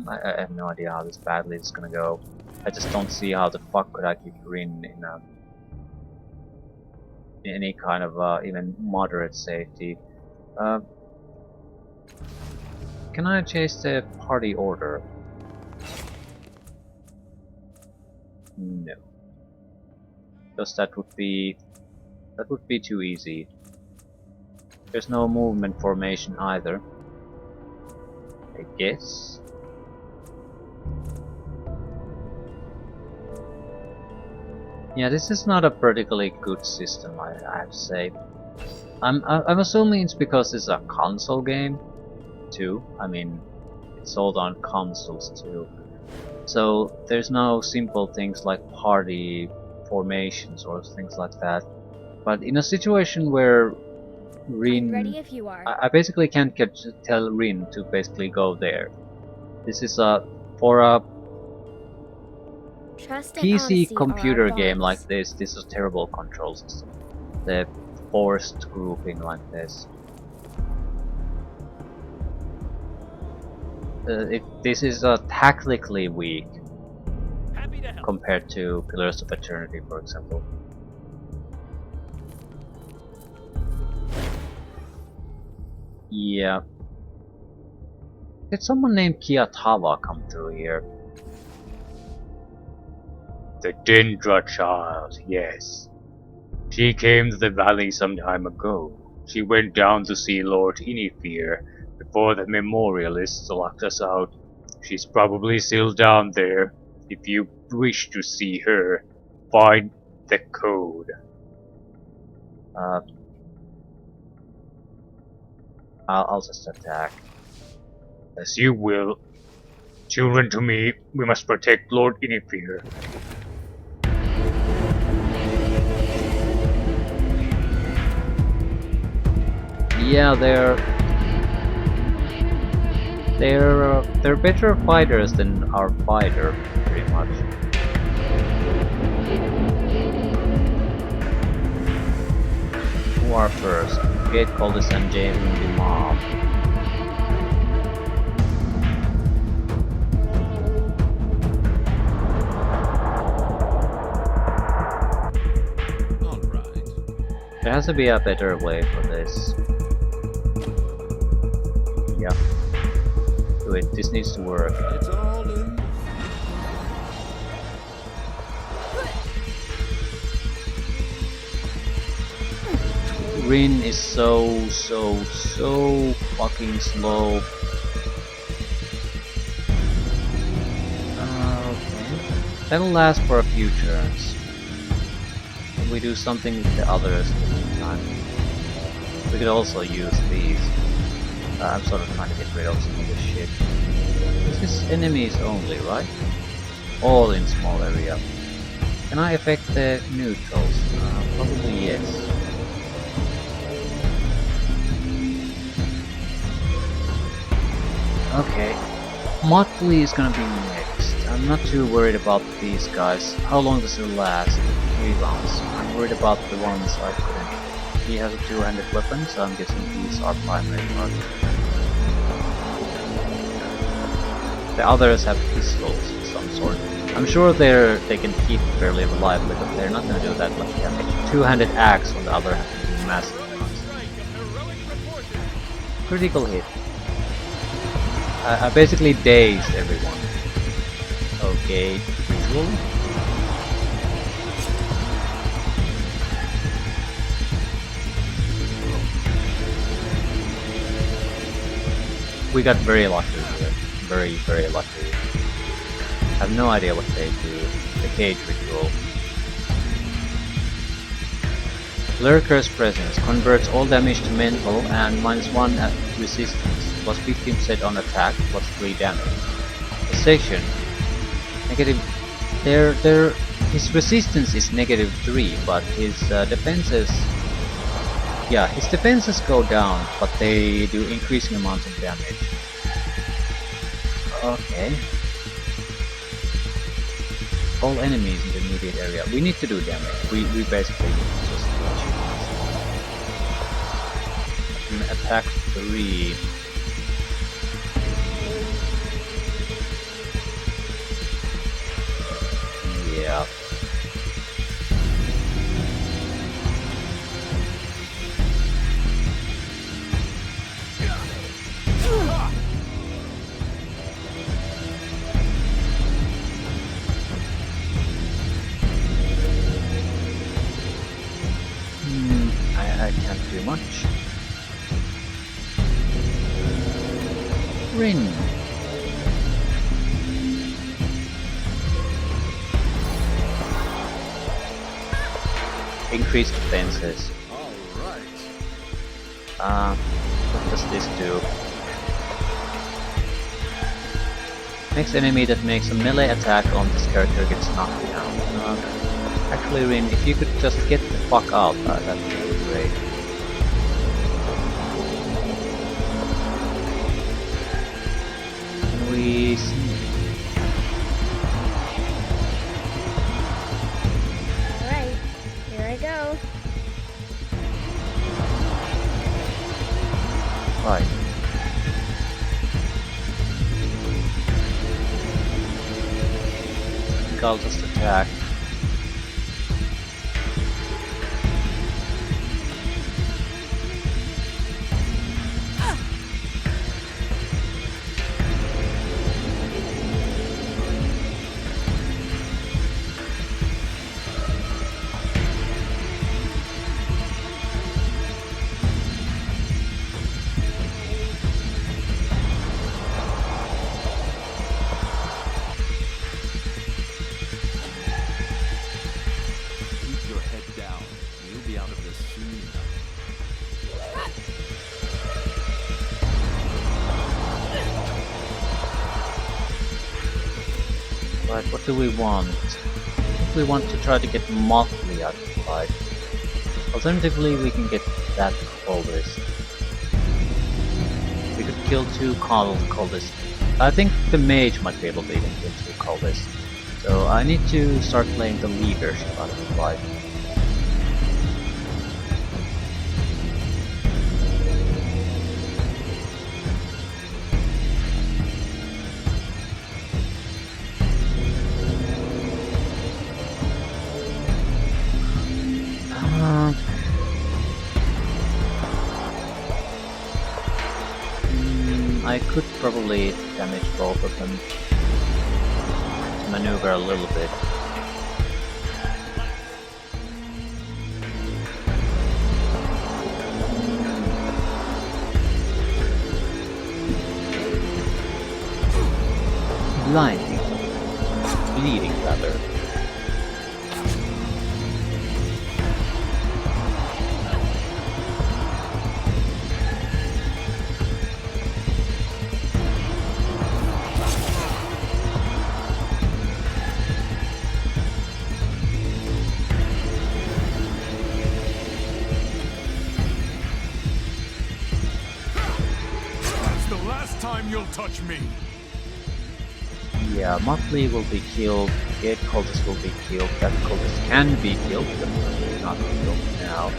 I have no idea how this badly is gonna go. I just don't see how the fuck could I keep Rin in any kind of even moderate safety. Can I chase the party order? No. Because that would be too easy. There's no movement formation either. I guess. Yeah, this is not a particularly good system, I have to say. I'm assuming it's because it's a console game too. I mean, it's sold on consoles too. So there's no simple things like party formations or things like that. But in a situation where Rin, I'm ready if you are. I basically can't tell Rin to basically go there. This is for a Trust and PC honesty are our computer game like bonds. this is a terrible control system. The forced grouping like this. This is tactically weak Happy to help. compared to Pillars of Eternity, for example. Yeah. Did someone named Kiyatawa come through here? The Dendra child, yes. She came to the valley some time ago. She went down to see Lord Inifir before the memorialists locked us out. She's probably still down there. If you wish to see her, find the code. Uh, I'll just attack. As you will. Children to me, we must protect Lord Inifir. Yeah, they're better fighters than our fighter, pretty much. Who are first? Gate Coldest and James the Mob. Alright. There has to be a better way for this. Yeah. Do it. This needs to work. It's all in. Rin is so fucking slow. Okay. That'll last for a few turns. And we do something with the others in the meantime. We could also use these. I'm sort of trying to get rid of some of this shit. This is enemies only, right? All in small area. Can I affect the neutrals? Probably yes. Okay. Motley is gonna be next. I'm not too worried about these guys. How long does it last? 3 rounds. I'm worried about the ones I couldn't. He has a two-handed weapon, so I'm guessing these are primary targets. The others have pistols of some sort. I'm sure they can keep fairly reliably, but they're not gonna do that much damage. Two-handed axe on the other hand can do massive amounts. Strike of heroic proportions. Critical hit. I basically dazed everyone. Okay, visual. We got very lucky here. Very lucky. I have no idea what they do. The cage ritual. Lurker's presence converts all damage to mental and -1 at resistance, plus 15% on attack, plus 3 damage. Cessation. Negative. His resistance is -3, but his defenses. Yeah, his defenses go down, but they do increasing amounts of damage. Okay. All enemies in the immediate area. We need to do damage. We basically need to just attack 3. Yeah. I can't do much. Rin. Increased defenses. What does this do? Next enemy that makes a melee attack on this character gets knocked down. Actually, Rin, if you could just get the fuck out, that would be great. Can we see? think I'll just attack. Keep your head down. You'll be out of this soon enough. Right, what do we want? We want to try to get Motley out of the fight. Alternatively, we can get that Cultist. We could kill 2 Cultists. I think the Mage might be able to even kill 2 Cultists. So I need to start playing the leadership out of the fight. I could probably damage both of them to maneuver a little bit. Blinding. Bleeding rather. That's the last time you'll touch me. Yeah, Motley will be killed, Gate Cultist will be killed, that Cultist can be killed, but not killed now.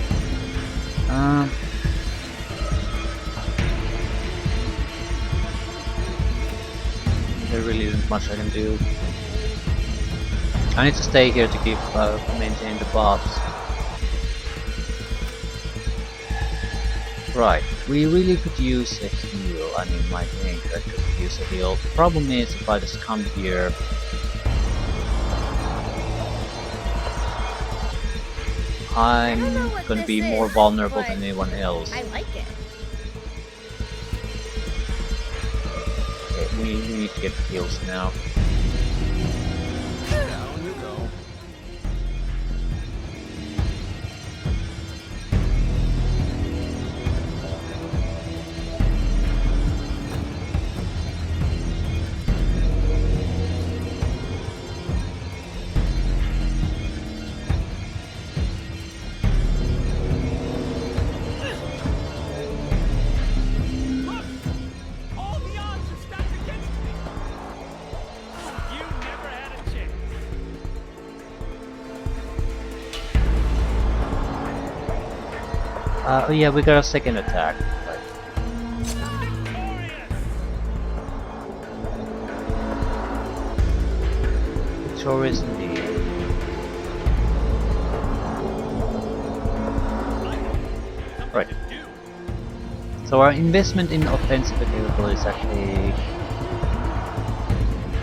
There really isn't much I can do. I need to stay here to keep maintain the buffs. Right, we really could use a heal. I mean, my main character could use a heal. The problem is if I just come here, I'm gonna be more vulnerable than anyone else. I like it. Okay, we need to get heals now. Down you go. All the odds are stacked against me. You never had a chance. Oh yeah, we got a second attack. Right. Victorious! Victorious indeed. Right. To do. So our investment in offensive capabilities actually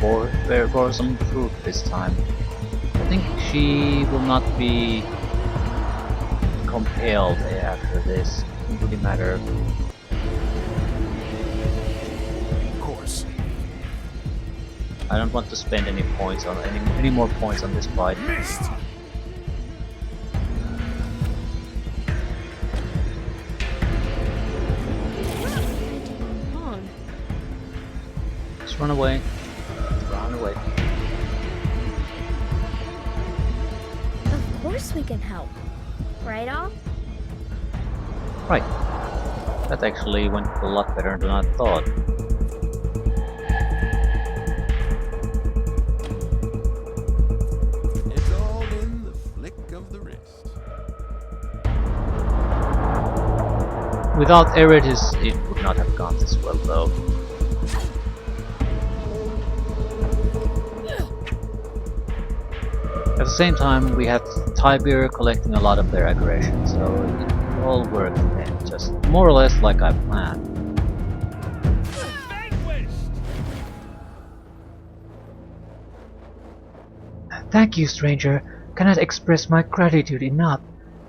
bore some fruit this time. I think she will not be compelled after this. It doesn't really matter. Of course. I don't want to spend any points on any more points on this fight. Missed. Come on. Just run away. Run away. Of course we can help. Right, all? Right. That actually went a lot better than I thought. It's all in the flick of the wrist. Without Erritis, it would not have gone this well though. At the same time, we had Tibur collecting a lot of their aggression, so it all worked then, just more or less like I planned. Vanquished! Thank you, stranger. Cannot express my gratitude enough.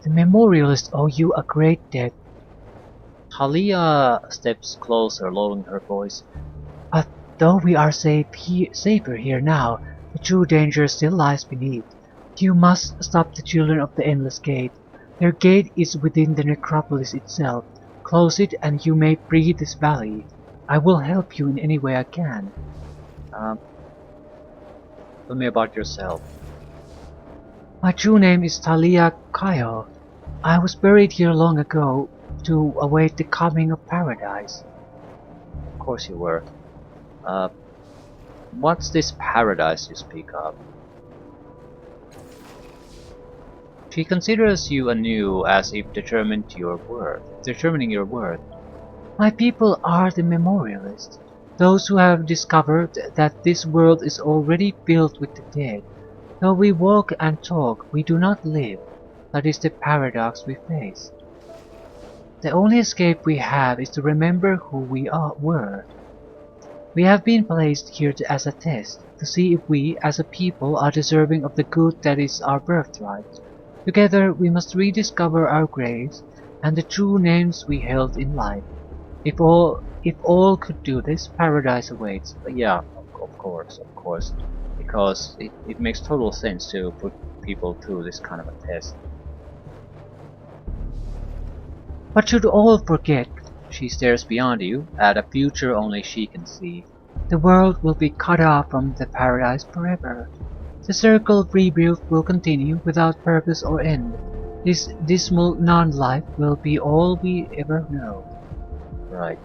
The memorialists owe you a great debt. Talia steps closer, lowering her voice. But though we are safer here now, the true danger still lies beneath. You must stop the children of the Endless Gate. Their gate is within the necropolis itself. Close it and you may free this valley. I will help you in any way I can. Tell me about yourself. My true name is Talia Kaio. I was buried here long ago to await the coming of paradise. Of course you were. What's this paradise you speak of? She considers you anew as if determining your worth. My people are the memorialists, those who have discovered that this world is already filled with the dead. Though we walk and talk, we do not live. That is the paradox we face. The only escape we have is to remember who we were. We have been placed here as a test, to see if we, as a people, are deserving of the good that is our birthright. Together we must rediscover our graves and the true names we held in life. If all could do this, paradise awaits. But yeah, of course. Because it makes total sense to put people through this kind of a test. But should all forget, She stares beyond you, at a future only she can see. the world will be cut off from the paradise forever. The circle of rebirth will continue without purpose or end. This dismal non-life will be all we ever know. Right.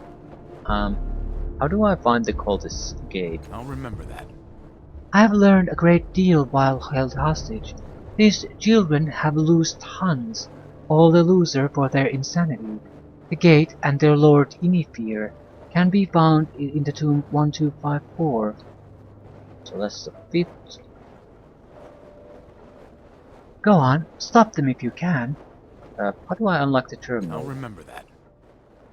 How do I find the cultist's gate? I'll remember that. I have learned a great deal while held hostage. These children have loosed Huns, all the looser for their insanity. The gate and their lord Inifir can be found in the tomb 1254. So that's the 5th. Go on, stop them if you can. How do I unlock the I'll terminal? remember that.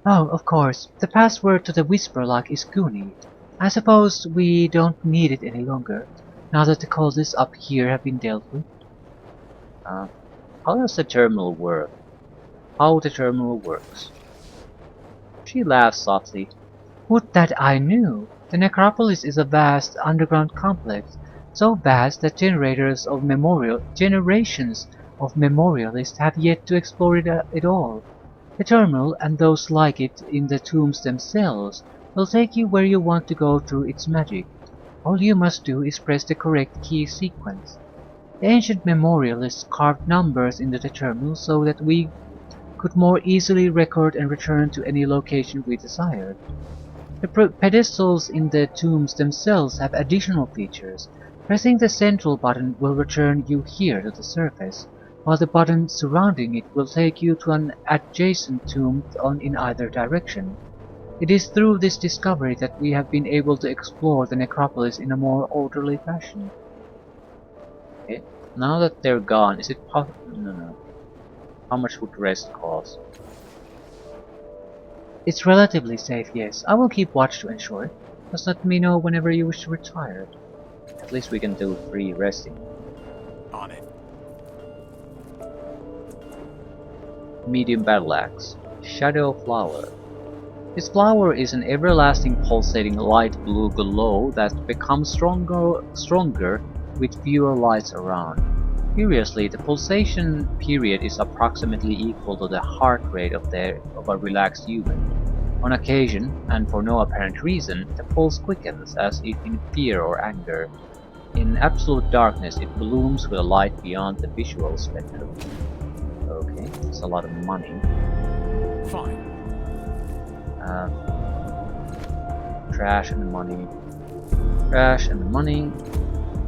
Oh, of course, the password to the Whisper Lock is Goonie. I suppose we don't need it any longer, now that the cultists up here have been dealt with. How does the terminal work? How the terminal works? She laughs softly. Would that I knew! The necropolis is a vast underground complex, so vast that generations of memorialists have yet to explore it all. The terminal, and those like it in the tombs themselves, will take you where you want to go through its magic. All you must do is press the correct key sequence. The ancient memorialists carved numbers into the terminal so that we could more easily record and return to any location we desired. The pedestals in the tombs themselves have additional features. Pressing the central button will return you here to the surface, while the button surrounding it will take you to an adjacent tomb in either direction. It is through this discovery that we have been able to explore the necropolis in a more orderly fashion. Okay. Now that they're gone, is it possible? No. How much would rest cost? It's relatively safe, yes. I will keep watch to ensure it. Just let me know whenever you wish to retire. At least we can do free resting. On it. Medium battle axe. Shadow flower. This flower is an everlasting pulsating light blue glow that becomes stronger with fewer lights around. Curiously, the pulsation period is approximately equal to the heart rate of a relaxed human. On occasion, and for no apparent reason, the pulse quickens as if in fear or anger. In absolute darkness, it blooms with a light beyond the visual spectrum. Okay, that's a lot of money. Fine. Trash and money. Trash and money.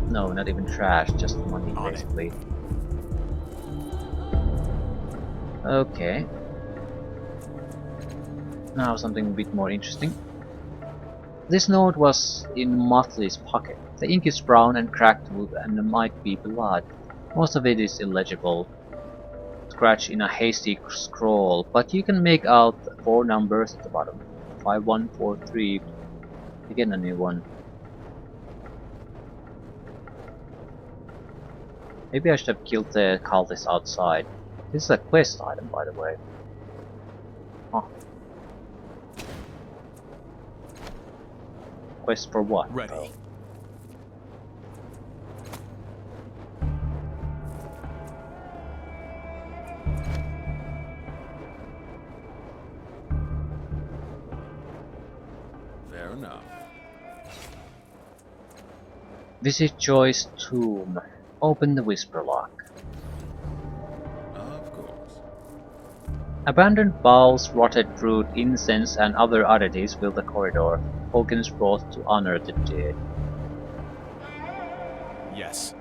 No, not even trash, just money On it. basically. Okay. Now something a bit more interesting. This note was in Motley's pocket. The ink is brown and cracked wood and might be blood. Most of it is illegible, scratched in a hasty scroll, but you can make out 4 numbers at the bottom. 5143. Again a new one. Maybe I should have killed the cultist outside. This is a quest item, by the way. Huh. Quest for what? Ready. Oh. Fair enough. Visit Joy's tomb. Open the Whisper Lock. Of course. Abandoned bowls, rotted fruit, incense, and other oddities fill the corridor. Tokens brought to honor the dead. Yes.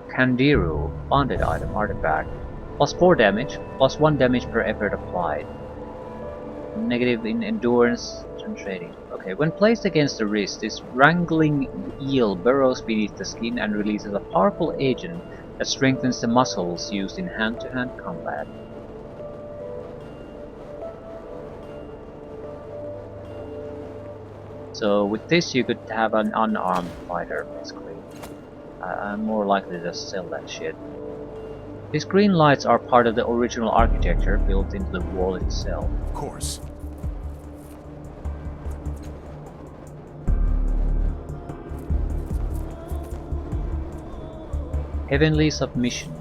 Kandiru, bonded item artifact. Plus 4 damage, plus 1 damage per effort applied. Negative in endurance and trading. Okay, when placed against the wrist, this wrangling eel burrows beneath the skin and releases a powerful agent that strengthens the muscles used in hand-to-hand combat. So with this you could have an unarmed fighter, basically. I'm more likely to sell that shit. These green lights are part of the original architecture built into the wall itself. Of course. Heavenly Submission.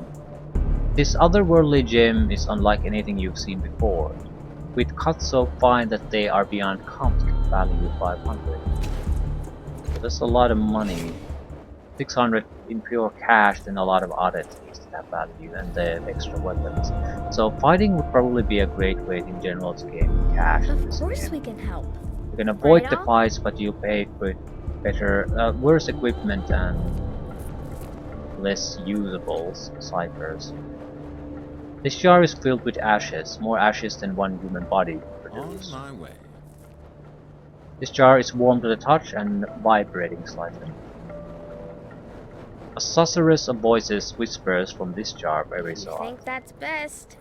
This otherworldly gem is unlike anything you've seen before, with cuts so fine that they are beyond comp, value 500. So that's a lot of money. 600 in pure cash, then a lot of oddities that have value, and the extra weapons. So fighting would probably be a great way in general to gain cash. Of course we can help. You can avoid Right the on? fights, but you pay for better, worse equipment and less usable ciphers. This jar is filled with ashes, more ashes than one human body could On produce. my way. This jar is warm to the touch and vibrating slightly. A susurrus of voices whispers from this jar very You soft. think that's best?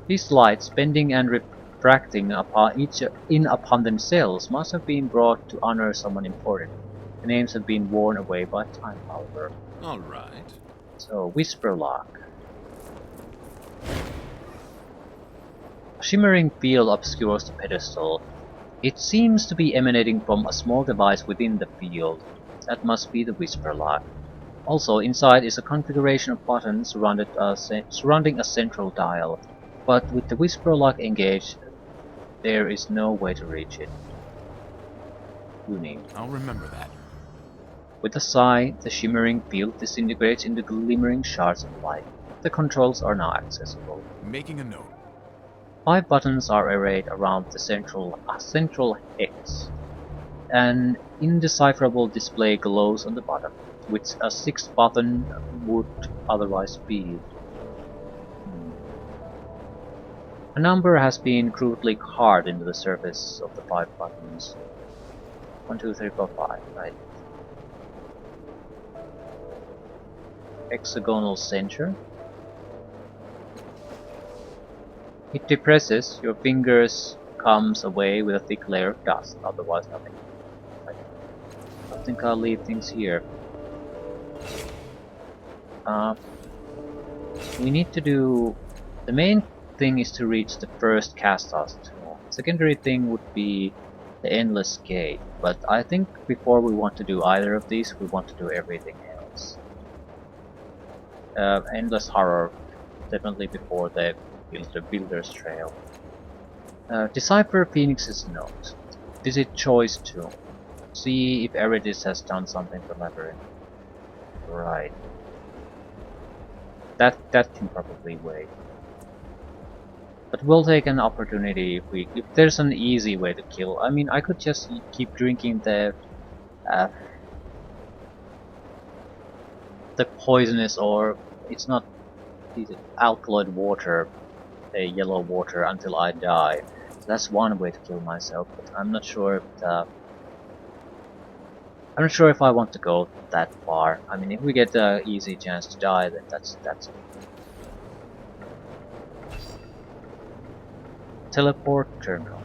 These lights, bending and refracting upon themselves, must have been brought to honor someone important. The names have been worn away by time, however. All right. So, Whisper Lock. A shimmering field obscures the pedestal. It seems to be emanating from a small device within the field. That must be the Whisper Lock. Also, inside is a configuration of buttons surrounding a central dial. But with the Whisper Lock engaged, there is no way to reach it. Unique. I'll remember that. With a sigh, the shimmering field disintegrates into glimmering shards of light. The controls are now accessible. Making a note. 5 buttons are arrayed around the central hex. An indecipherable display glows on the bottom, which a 6th button would otherwise be. A number has been crudely carved into the surface of the 5 buttons. 1, 2, 3, 4, 5, right? Hexagonal center. It depresses, your fingers comes away with a thick layer of dust, otherwise nothing. I think I'll leave things here. We need to do... The main thing is to reach the first Castas tunnel. Secondary thing would be the Endless Gate, but I think before we want to do either of these, we want to do everything else. Endless Horror, definitely before the Builder's Trail. Decipher Phoenix's note. Visit Choi's tomb. See if Erritis has done something for Labyrinth. Right. That can probably wait. But we'll take an opportunity if there's an easy way to kill. I mean, I could just keep drinking the poisonous, or it's not alkaloid water a yellow water until I die. So that's one way to kill myself, but I'm not sure if I want to go that far. I mean, if we get the easy chance to die, then that's teleport terminal.